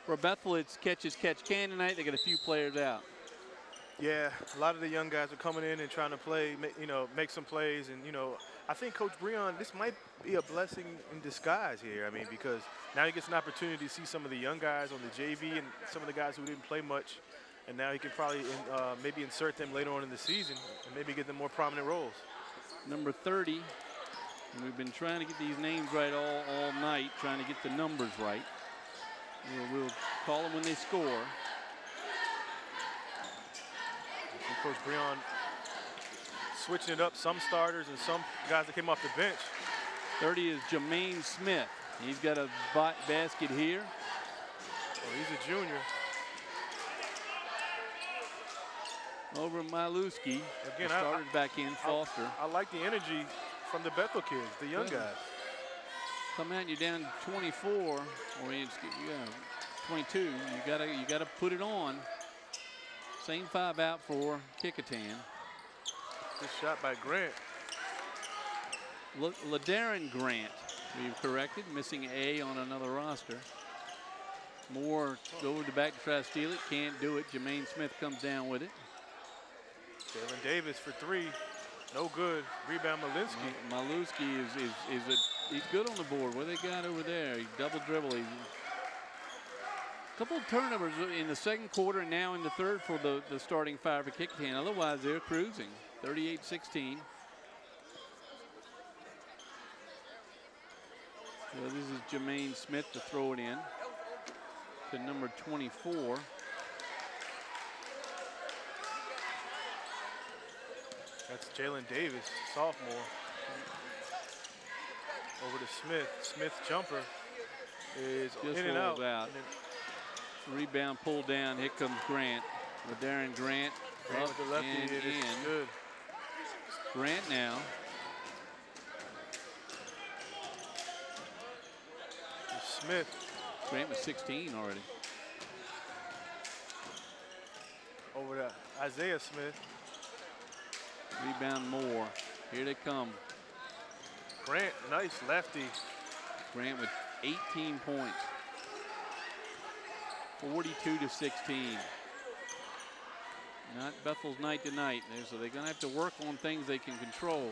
For Bethel, it's catch can tonight. They got a few players out. Yeah, a lot of the young guys are coming in and trying to play, make some plays. And, I think Coach Breon, this might be a blessing in disguise here. I mean, because now he gets an opportunity to see some of the young guys on the JV and some of the guys who didn't play much. And now he can probably maybe insert them later on in the season and maybe get them more prominent roles. Number 30, and we've been trying to get these names right all night, trying to get the numbers right. We'll call them when they score. Coach Breon switching it up, some starters and some guys that came off the bench. 30 is Jermaine Smith. He's got a basket here. Oh, he's a junior. Over Maluski. Again, starters back in, Foster. I like the energy from the Bethel kids, the young guys. Come out, you're down 24, or 22. You gotta put it on. Same 5 out for Kecoughtan. Good shot by Grant. LaDarren Grant, we've corrected, missing A on another roster. Moore over the back to try to steal it, can't do it. Jermaine Smith comes down with it. Jalen Davis for 3, no good. Rebound Malinski. Maluski he's good on the board. What they got over there? He double dribble. Couple of turnovers in the second quarter and now in the third for the starting 5 for Kecoughtan. Otherwise, they're cruising. 38-16. So this is Jermaine Smith to throw it in to number 24. That's Jalen Davis, sophomore. Over to Smith. Smith's jumper is just in and out. Rebound pulled down. Here comes Grant. LaDarren Grant. Grant with the lefty. It is good. Grant now. Smith. Grant was 16 already. Over to Isaiah Smith. Rebound Moore. Here they come. Grant, nice lefty. Grant with 18 points. 42-16. Not Bethel's night tonight. So they're going to have to work on things they can control.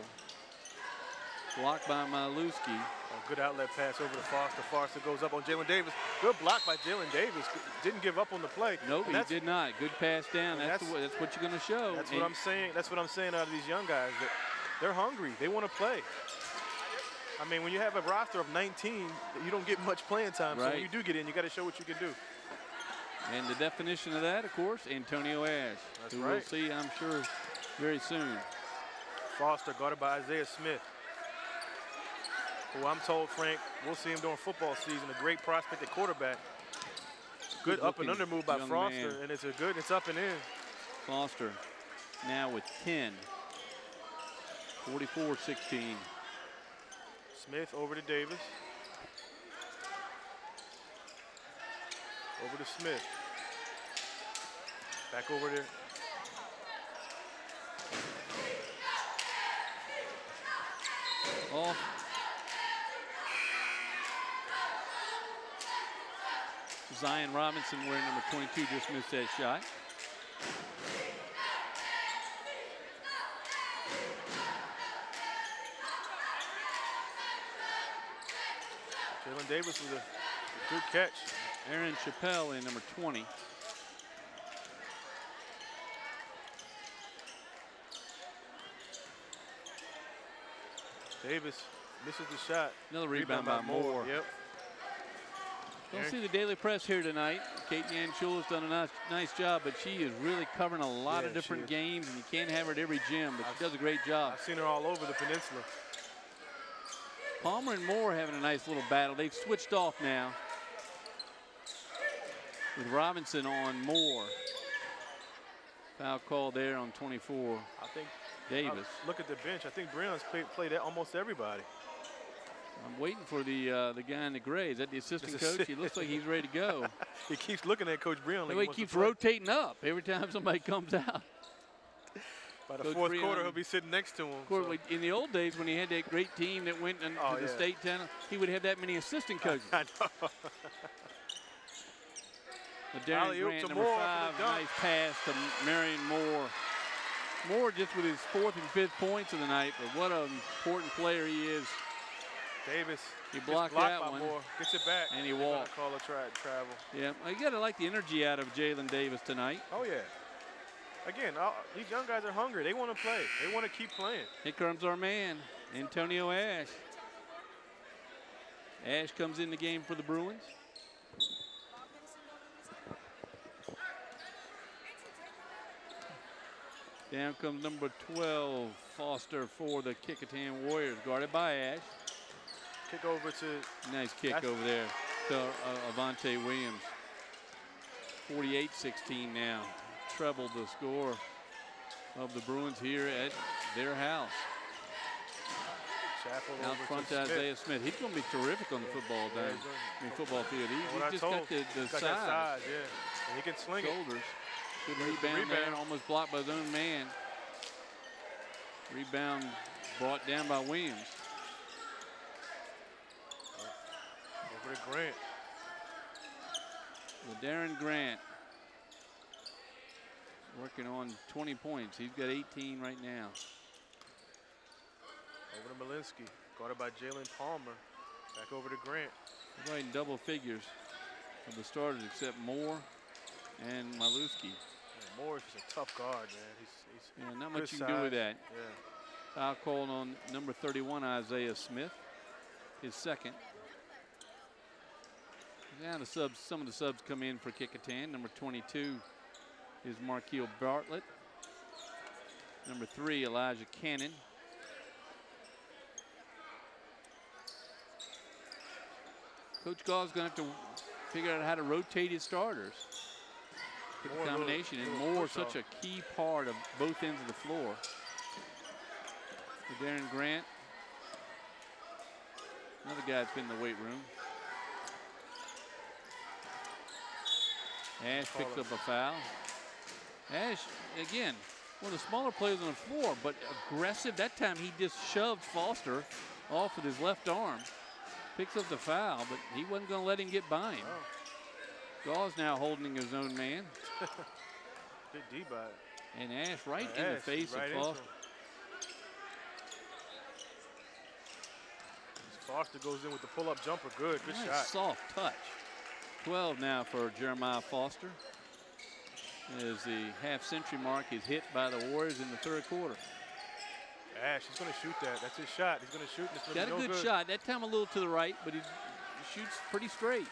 Blocked by Maluski. A good outlet pass over to Foster. Foster goes up on Jalen Davis. Good block by Jalen Davis. Didn't give up on the play. Nope, he did not. Good pass down. That's what you're going to show. That's what I'm saying. That's what I'm saying out of these young guys. That they're hungry. They want to play. I mean, when you have a roster of 19, you don't get much playing time. Right. So when you do get in, you got to show what you can do. And the definition of that, of course, Antonio Ash. That's who right. we'll see, I'm sure, very soon. Foster guarded by Isaiah Smith, who I'm told, Frank, we'll see him during football season. A great prospect at quarterback. Good up and under move by Foster, and it's up and in. Foster now with 10. 44-16. Smith over to Davis. Over to Smith. Back over there. Off. Zion Robinson, wearing number 22, just missed that shot. Jalen Davis with a good catch. Aaron Chappelle in number 20. Davis misses the shot. Another rebound by Moore. Yep. Don't see the Daily Press here tonight. Kate Yanchula's done a nice job, but she is really covering a lot of different games, and you can't have her at every gym, but she does a great job. I've seen her all over the peninsula. Palmer and Moore having a nice little battle. They've switched off now with Robinson on Moore. Foul call there on 24. I think Davis. Look at the bench. I think Bruins played almost everybody. I'm waiting for the guy in the gray. Is that the assistant coach? He looks like he's ready to go. He keeps looking at Coach Breon. Like he keeps rotating up every time somebody comes out. By the fourth quarter, he'll be sitting next to him. Of course, in the old days when he had that great team that went into the state tournament, he would have that many assistant coaches. I know. Darren Grant, number 5, nice pass to Marion Moore. Moore just with his 4th and 5th points of the night, but what an important player he is. Davis. He blocked that one. Moore. Gets it back. And he walked. Call a travel. Yeah, well, you got to like the energy out of Jalen Davis tonight. Oh, yeah. Again, these young guys are hungry. They want to play. They want to keep playing. Here comes our man, Antonio Ash. Ash comes in the game for the Bruins. Down comes number 12, Foster for the Kecoughtan Warriors, guarded by Ash. Kick over to... Nice kick over there to Avante Williams. 48-16 now. Trebled the score of the Bruins here at their house. Out front to Isaiah Smith. He's going to be terrific on the football field. He just got the size. Yeah. And he can sling shoulders. Good rebound there, almost blocked by his own man. Rebound brought down by Williams. Over to Grant. Well, Darren Grant working on 20 points. He's got 18 right now. Over to Malinsky. Guarded by Jalen Palmer. Back over to Grant. He's right in double figures of the starters except Moore and Maluski. Yeah, Moore is just a tough guard, man. He's not much you can do with that. Yeah. Foul called on number 31, Isaiah Smith, his second. Now some of the subs come in for Kecoughtan. Number 22 is Markeel Bartlett. Number 3, Elijah Cannon. Coach Gaugh's going to have to figure out how to rotate his starters. Good combination, and Moore such a key part of both ends of the floor. For Darren Grant. Another guy that's been in the weight room. Ash picks up a foul. Ash, again, one of the smaller players on the floor, but aggressive. That time he just shoved Foster off with his left arm. Picks up the foul, but he wasn't going to let him get by him. Oh. Gaugh's now holding his own man. Big D by And Ash right in the face of Foster. Foster goes in with the pull-up jumper. Good Nice shot. Soft touch. 12 now for Jeremiah Foster. As the half-century mark is hit by the Warriors in the third quarter. Ash, he's going to shoot that. That's his shot. He's going to shoot. And it's Got a good shot. That time a little to the right, but he shoots pretty straight.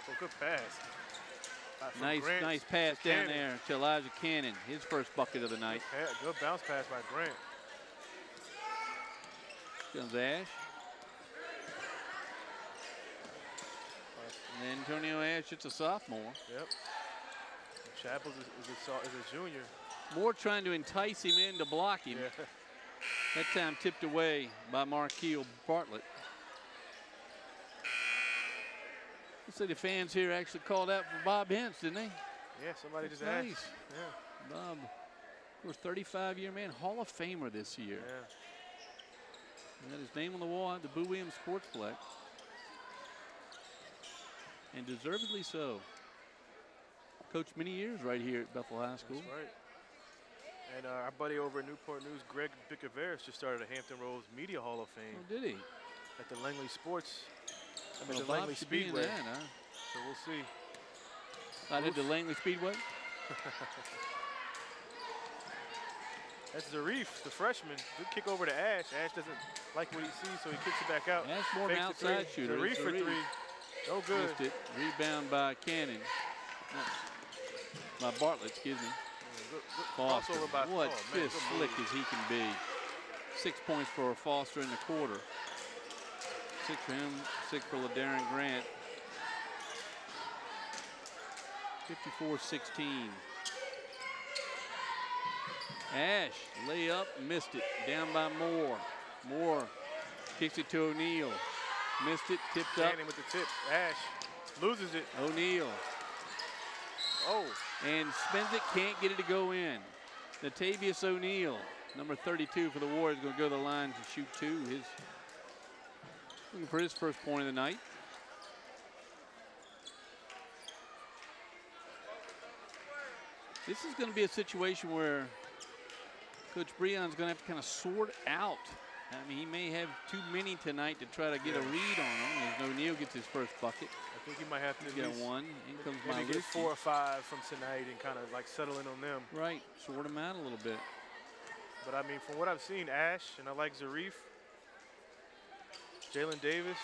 Oh, good pass. Nice pass down there to Elijah Cannon. His first bucket of the night. Good bounce pass by Grant. Comes Ash. And Antonio Ash, it's a sophomore. Yep. Chappell is a junior. Moore trying to entice him in to block him. Yeah. That time tipped away by Marquil Bartlett. So the fans here actually called out for Bob Hintz, didn't they? Yeah, somebody That's just asked. nice. Yeah. Bob, of course, 35-year man, Hall of Famer this year. Yeah. He got his name on the wall at the Boo Williams Sportsplex. And deservedly so. Coached many years right here at Bethel High School. That's right. And our buddy over at Newport News, Greg Bickaveris, just started a Hampton Roads Media Hall of Fame. Oh, did he? At the Langley Sports. Well, the Bob Langley should be in Speedway. that, huh? So we'll see. I did the Langley Speedway. That's Zarif, the freshman. Good kick over to Ash. Ash doesn't like what he sees, so he kicks it back out. Ash more an Fakes the outside three. shooter. Zarif for three. No good. Missed it. Rebound by Cannon. By Bartlett, excuse me. Good Foster. crossover by What man, just good slick move. as he can be. 6 points for Foster in the quarter. 6 for him, 6 for LaDarren Grant. 54-16. Ash, layup, missed it. Down by Moore. Moore kicks it to O'Neal. Missed it, tipped up. Cannon with the tip. Ash loses it. O'Neal. Oh. And spins it, can't get it to go in. Natavius O'Neal, number 32 for the Warriors, going to go to the line to shoot two. Looking for his first point of the night. This is going to be a situation where Coach Breon's going to have to kind of sort out. I mean, he may have too many tonight to try to get a read on him as O'Neal gets his first bucket. I think he might have to get one. In comes maybe get 4 or 5 from tonight and kind of like settle in on them. Right, sort them out a little bit. But I mean, from what I've seen, Ash, and I like Zarif, Jalen Davis,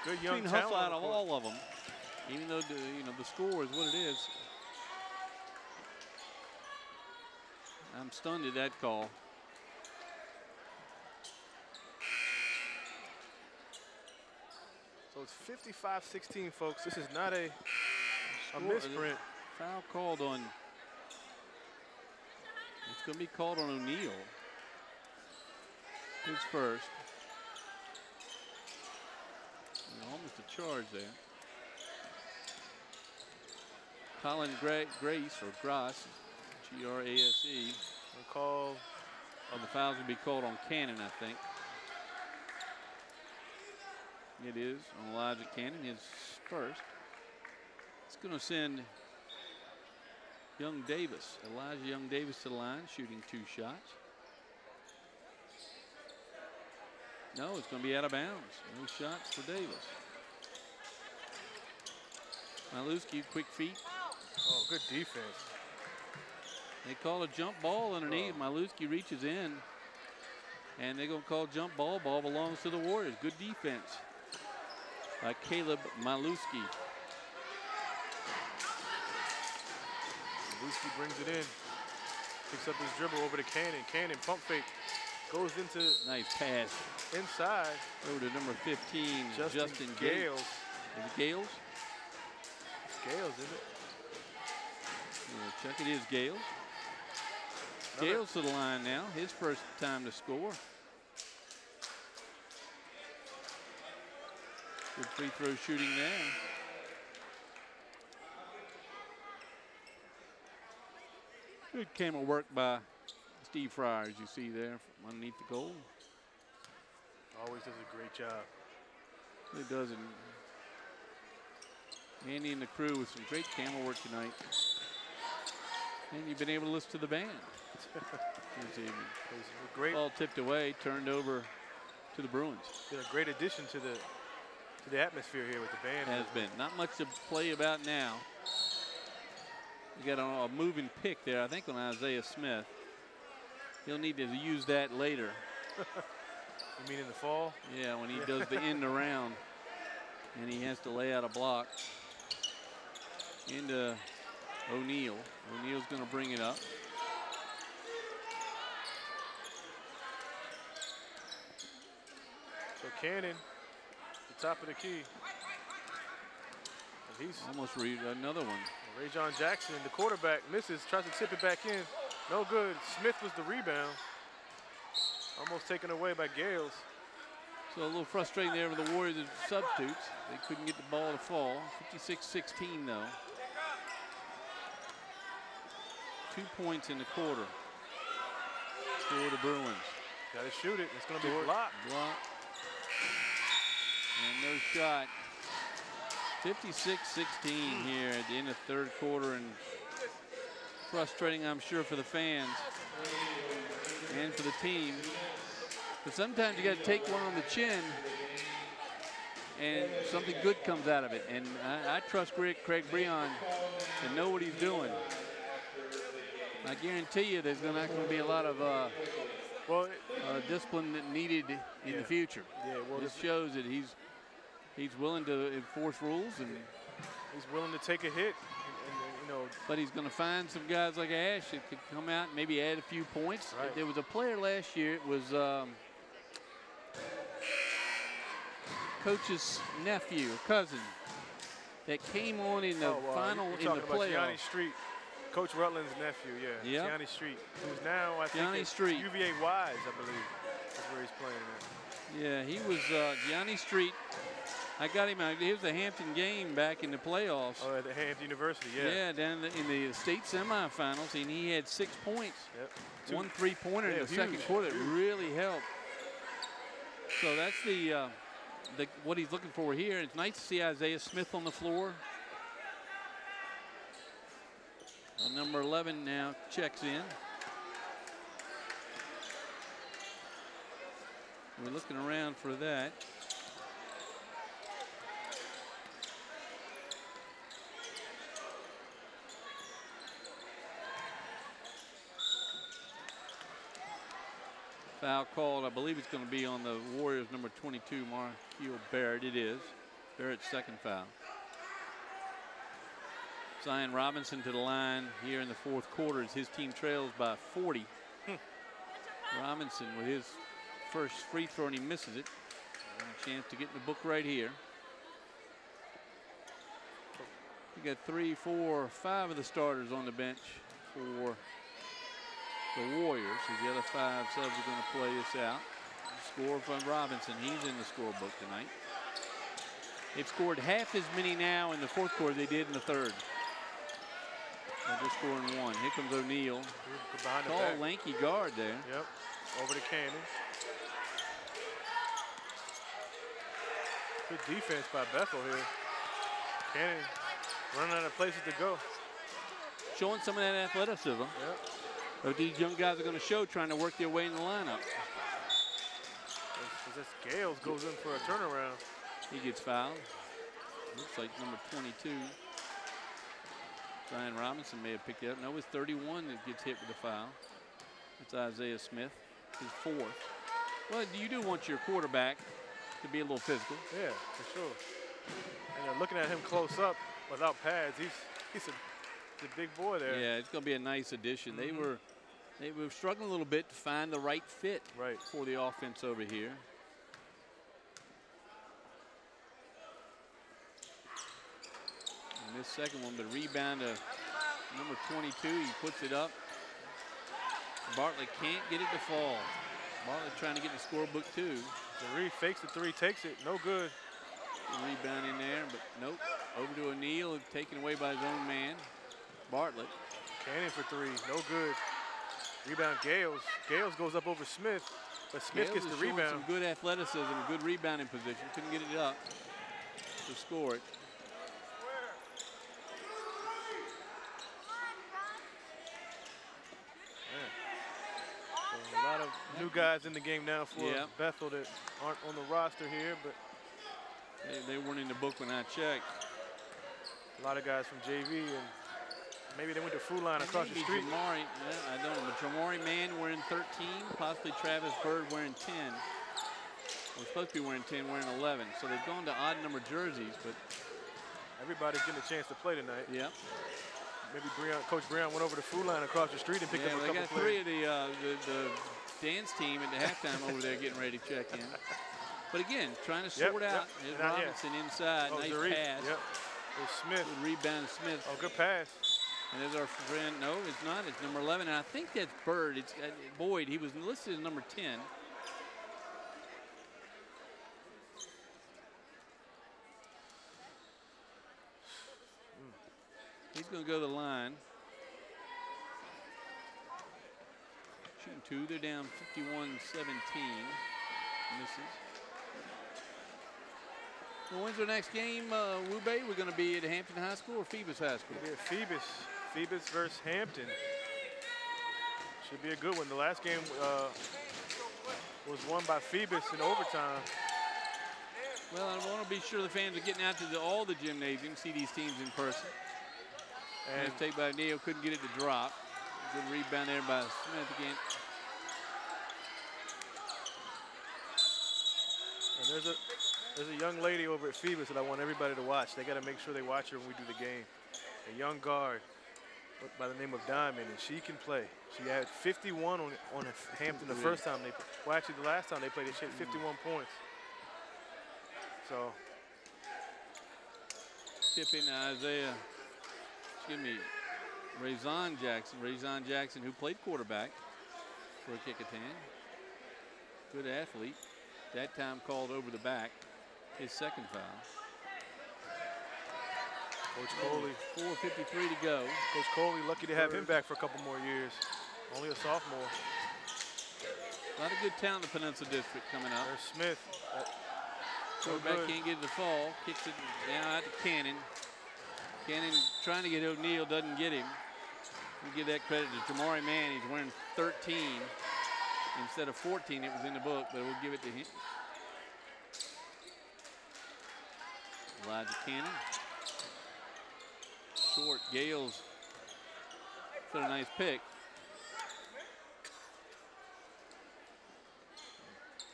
good young talent. talent. Out of all of them, even though the score is what it is. I'm stunned at that call. So it's 55-16, folks. This is not a misprint. Foul called on. It's going to be called on O'Neal. His first. Almost a charge there. Colin Grace, or Grass, G-R-A-S-E. Call. The fouls will be called on Cannon, I think. It is on Elijah Cannon, his first. It's going to send Elijah Young Davis to the line, shooting 2 shots. No, it's going to be out of bounds. No shots for Davis. Maluski, quick feet. Oh, good defense. They call a jump ball underneath. Maluski reaches in, and they're going to call jump ball. Ball belongs to the Warriors. Good defense by Caleb Maluski. Maluski brings it in. Picks up his dribble over to Cannon. Cannon pump fake. Goes into. Nice pass. Inside. Over to number 15, Justin Gales. Is it Gales? It's Gales, isn't it? Check, it is Gales. Gales to the line now, his first time to score. Good free throw shooting there. Good camera work by Steve Fryer, as you see there from underneath the goal. Always does a great job. He does it. Andy and the crew with some great camera work tonight. And you've been able to listen to the band this evening. It was a great Ball tipped away, turned over to the Bruins. been a great addition to the atmosphere here with the band. Has been. Not much to play about now. You got a moving pick there, I think, on Isaiah Smith. He'll need to use that later. You mean in the fall? Yeah, when he does the end around and he has to lay out a block into O'Neal. O'Neal's going to bring it up. So Cannon, the top of the key. And he's Almost read another one. Ray John Jackson, the quarterback, misses, tries to tip it back in. No good. Smith was the rebound. Almost taken away by Gales. So a little frustrating there with the Warriors and substitutes. They couldn't get the ball to fall. 56-16 though. 2 points in the quarter for the Bruins. Got to shoot it. It's going to be blocked. Block. And no shot. 56-16 here at the end of third quarter, and frustrating, I'm sure, for the fans and for the team. But sometimes you got to take one on the chin and something good comes out of it. And I trust Craig Breon to know what he's doing. I guarantee you there's not going to be a lot of discipline that needed in the future. Yeah, well, this shows that he's willing to enforce rules, and he's willing to take a hit. You know, but he's going to find some guys like Ash that could come out and maybe add a few points. Right. There was a player last year. It was Coach's nephew, or cousin, that came on in the final in the playoffs. Gianni Street, Coach Rutland's nephew, Yep. Gianni Street, who's now, I think, Gianni at Street. UVA Wise, I believe, is where he's playing at. Yeah, he was Gianni Street. I got him out. He was the Hampton game back in the playoffs. Oh, at the Hampton University, yeah. Yeah, down in the state semifinals, and he had 6 points. Yep. One three-pointer in the huge, second quarter that huge. really helped. So that's the what he's looking for here. It's nice to see Isaiah Smith on the floor. Number 11 now checks in. We're looking around for that. Foul called. I believe it's going to be on the Warriors number 22, Marquil Barrett. It is. Barrett's second foul. Zion Robinson to the line here in the fourth quarter as his team trails by 40. Robinson with his first free throw, and he misses it. A chance to get in the book right here. We got 3, 4, 5 of the starters on the bench for the Warriors, as the other 5 subs are going to play this out. Score from Robinson. He's in the scorebook tonight. They've scored half as many now in the fourth quarter they did in the third. They're just scoring 1. Here comes O'Neal. Tall, lanky guard there. Yep. Over to Cannon. Good defense by Bethel here. Cannon running out of places to go. Showing some of that athleticism. Yep. But these young guys are going to show, trying to work their way in the lineup. As Gales goes in for a turnaround. He gets fouled. Looks like number 22. Zion Robinson may have picked it up. No, it's 31 that gets hit with the foul. It's Isaiah Smith, his 4th. Well, you do want your quarterback to be a little physical. Yeah, for sure. And looking at him close up without pads, he's a big boy there. Yeah, it's going to be a nice addition. They were struggling a little bit to find the right fit for the offense over here. And this second one, but rebound to number 22. He puts it up. Bartlett can't get it to fall. Bartlett trying to get the scorebook too. Zaree fakes the 3, takes it, no good. The rebound in there, but nope. Over to O'Neal, taken away by his own man. Bartlett. Cannon for 3, no good. Rebound Gales. Gales goes up over Smith, but Smith gets the rebound. Some good athleticism, a good rebounding position. Couldn't get it up to score it. A lot of new guys in the game now for Bethel that aren't on the roster here, but they weren't in the book when I checked. A lot of guys from JV, and maybe they went to Food Line across the street. Jamari, yeah, I don't know, but Jamari Mann wearing 13, possibly Travis Bird wearing 10. We're supposed to be wearing 10, wearing 11. So they've gone to odd number jerseys, but everybody's getting a chance to play tonight. Yeah. Maybe Coach Breon went over to Food Line across the street and picked up a couple got players. Three of the dance team at the halftime over there getting ready to check in. But again, trying to sort out. There's Robinson inside. Nice pass. Yep. There's Smith. Good rebound, Smith. Oh, good pass. And there's our friend. No, it's not. It's number 11. And I think that's Bird. It's Boyd. He was listed as number 10. He's going to go to the line. Shooting two. They're down 51-17. Misses. Well, when's our next game, Wube? We're going to be at Hampton High School or Phoebus High School? It'll be at Phoebus. Phoebus versus Hampton. Should be a good one. The last game was won by Phoebus in overtime. Well, I want to be sure the fans are getting out to all the gymnasiums, see these teams in person. And take by Neal, couldn't get it to drop. Good rebound there by Smith again. And there's a young lady over at Phoebus that I want everybody to watch. They got to make sure they watch her when we do the game. A young guard by the name of Diamond, and she can play. She had 51 on Hampton the first time they played. Well, actually, the last time they played, she had 51 points. So. Tipping Razon Jackson. Razon Jackson, who played quarterback for Kecoughtan. Good athlete. That time called over the back. His second foul. Coach Coley. 4:53 to go. Coach Coley, lucky to have him back for a couple more years. Only a sophomore. A lot of good talent in the Peninsula District coming up. There's Smith. Quarterback can't get it to fall. Kicks it down out to Cannon. Cannon trying to get O'Neal, doesn't get him. We'll give that credit to Jamari Mann. He's wearing 13 instead of 14. It was in the book, but we'll give it to him. Elijah Cannon. Short. Gales. Put a nice pick.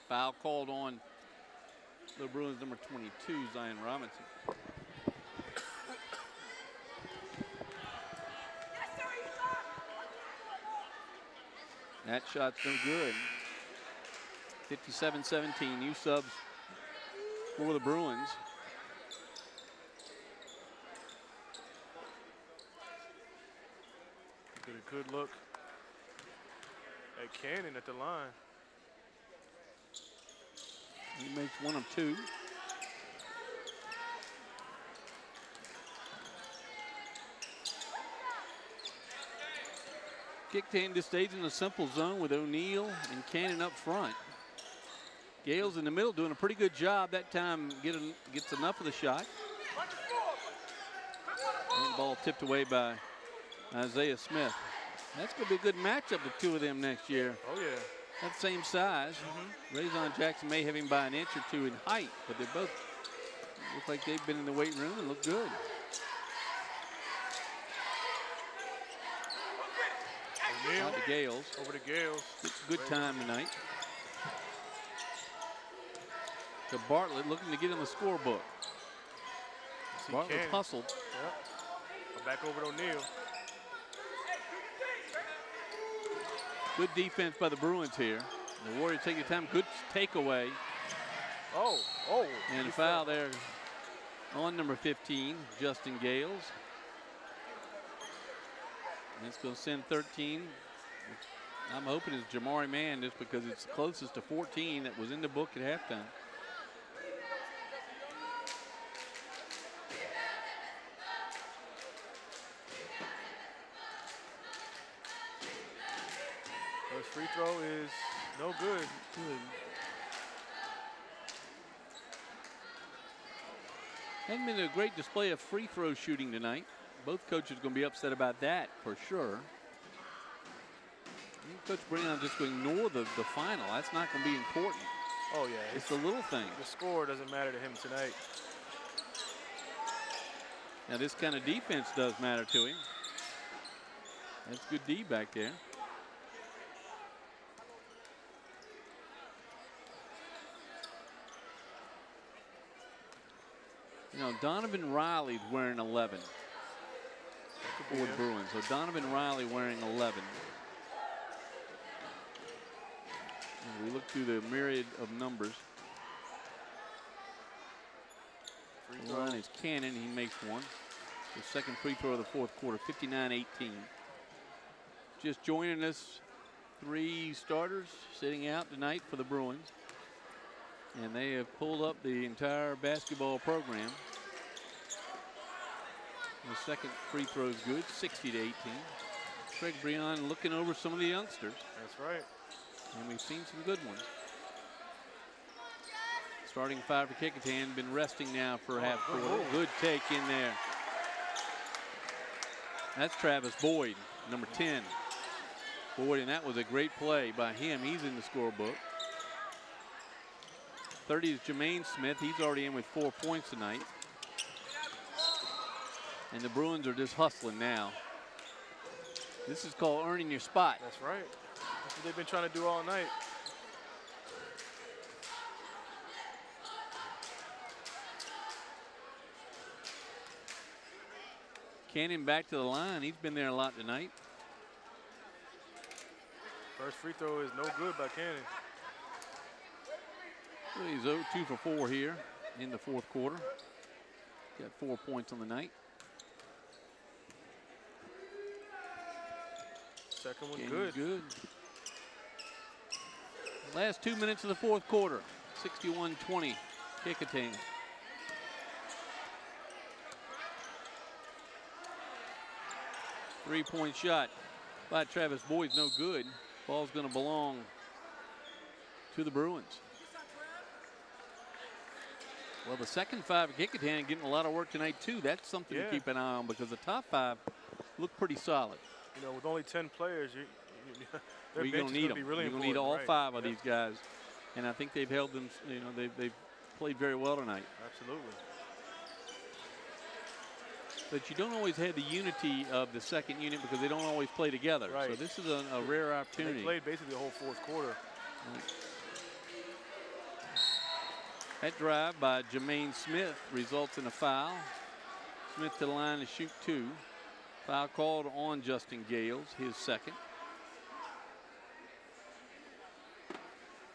Foul called on the Bruins number 22, Zion Robinson. That shot's no good. 57-17, new subs for the Bruins. Get a good look at Cannon at the line. He makes one of two. Kecoughtan just stays in the simple zone with O'Neal and Cannon up front. Gales in the middle doing a pretty good job. That time gets enough of the shot. And the ball tipped away by Isaiah Smith. That's going to be a good matchup, the two of them next year. Oh, yeah. That same size. Razon Jackson may have him by an inch or two in height, but they both look like they've been in the weight room and look good. O'Neal to Gales. Over to Gales. Good time tonight. To Bartlett looking to get in the scorebook. Bartlett hustled. Yep. Back over to O'Neal. Good defense by the Bruins here. The Warriors take your time. Good takeaway. Oh. And a foul there on number 15, Justin Gales. And it's going to send 13. I'm hoping it's Jamari Mann just because it's closest to 14 that was in the book at halftime. First free throw is no good. Hasn't been a great display of free throw shooting tonight. Both coaches are going to be upset about that for sure. Coach Breon just going to ignore the final. That's not going to be important. Oh, yeah. It's the little thing. The score doesn't matter to him tonight. Now, this kind of defense does matter to him. That's good D back there. You know, Donovan Riley's wearing 11 for the Bruins. So Donovan Riley wearing 11. And we look through the myriad of numbers. The line is Cannon. He makes one. The second free throw of the fourth quarter, 59-18. Just joining us, 3 starters sitting out tonight for the Bruins. And they have pulled up the entire basketball program. The second free throw is good, 60-18. Craig Breon looking over some of the youngsters. That's right. And we've seen some good ones. Starting 5 for Kecoughtan, been resting now for half quarter. Good take in there. That's Travis Boyd, number 10. Boyd, and that was a great play by him. He's in the scorebook. 30 is Jermaine Smith. He's already in with 4 points tonight. And the Bruins are just hustling now. This is called earning your spot. That's right. That's what they've been trying to do all night. Cannon back to the line. He's been there a lot tonight. First free throw is no good by Cannon. So he's 2 for 4 here in the fourth quarter. Got 4 points on the night. Second one Cannon's good. Good. Last 2 minutes of the fourth quarter. 61-20, Kecoughtan. Three-point shot by Travis Boyd's no good. Ball's going to belong to the Bruins. Well, the second 5 of Kecoughtan getting a lot of work tonight, too. That's something to keep an eye on because the top 5 look pretty solid. You know, with only 10 players, their You're bench going is to need going to be them. really You're going to need important, all right. 5 of these guys. And I think they've held them, you know, they've played very well tonight. Absolutely. But you don't always have the unity of the second unit because they don't always play together. Right. So this is a rare opportunity. They played basically the whole fourth quarter. Right. That drive by Jermaine Smith results in a foul. Smith to the line to shoot 2. Foul called on Justin Gales, his second.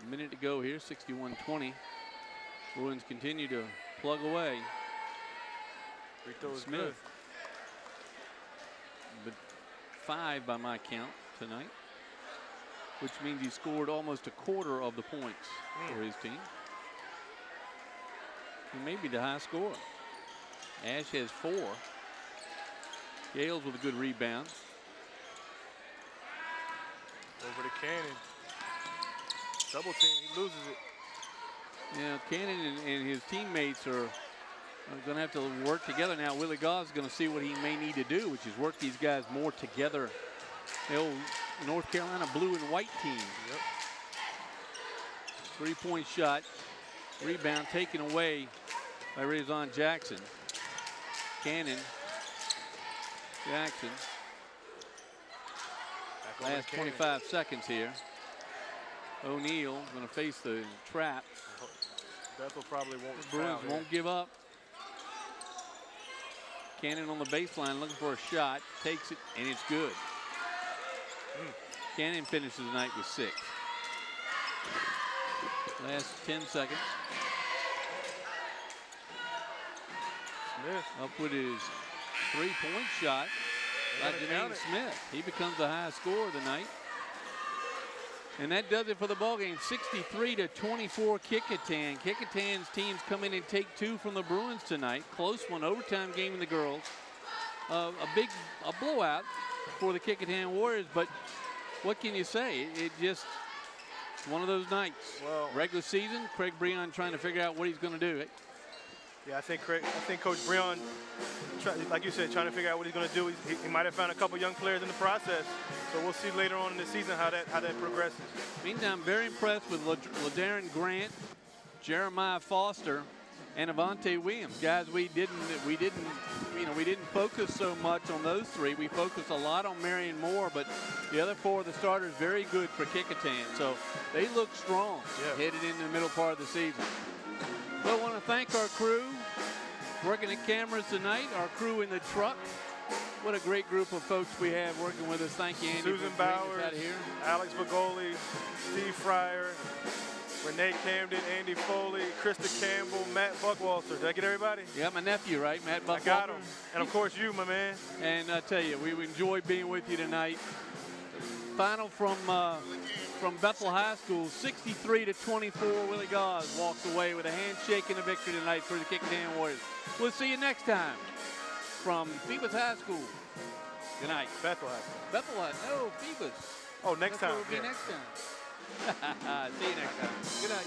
A minute to go here, 61-20. Bruins continue to plug away. Free throw is Smith. good. But 5 by my count tonight, which means he scored almost a quarter of the points for his team. He may be the high scorer. Ash has 4. Gales with a good rebound. Over to Cannon. Double team, he loses it. Yeah, Cannon and his teammates are going to have to work together now. Willie Goss is going to see what he may need to do, which is work these guys more together. The old North Carolina blue and white team. Yep. 3-point shot. Rebound taken away by Rezon Jackson. Cannon. Jackson. Last 25 seconds here. O'Neal going to face the trap. Bethel probably won't. The Bruins won't give up. Cannon on the baseline looking for a shot. Takes it, and it's good. Cannon finishes the night with 6. Last 10 seconds. Smith. Up with his 3-point shot by Jermaine Smith. He becomes the highest scorer of the night. And that does it for the ballgame. 63-24 Kecoughtan. Kecoughtan's teams come in and take 2 from the Bruins tonight. Close one, overtime game in the girls. A blowout for the Kecoughtan Warriors, but what can you say? It just one of those nights. Well, regular season, Craig Breon trying to figure out what he's going to do. Yeah, I think Coach Breon, like you said, trying to figure out what he's going to do. He might have found a couple young players in the process. So we'll see later on in the season how that progresses. Meantime, I'm very impressed with LaDarren Grant, Jeremiah Foster, and Avante Williams. Guys, we didn't focus so much on those three. We focused a lot on Marion Moore, but the other four of the starters very good for Kecoughtan. So they look strong headed into the middle part of the season. Well, I want to thank our crew working the cameras tonight, our crew in the truck. What a great group of folks we have working with us. Thank you, Andy. Susan Bowers, out of here. Alex Bagoli, Steve Fryer, Renee Camden, Andy Foley, Krista Campbell, Matt Buckwalter. Did I get everybody? Yeah, my nephew, right? Matt Buckwalter. I got him. And of course you, my man. And I tell you, we enjoyed being with you tonight. Final from Bethel High School, 63-24. Willie Gauze walks away with a handshake and a victory tonight for the Kecoughtan Warriors. We'll see you next time from Phoebus High School. Good night. Bethel High School. Bethel High. No, Phoebus. Oh, next time. We'll be next time. See you next time. Good night.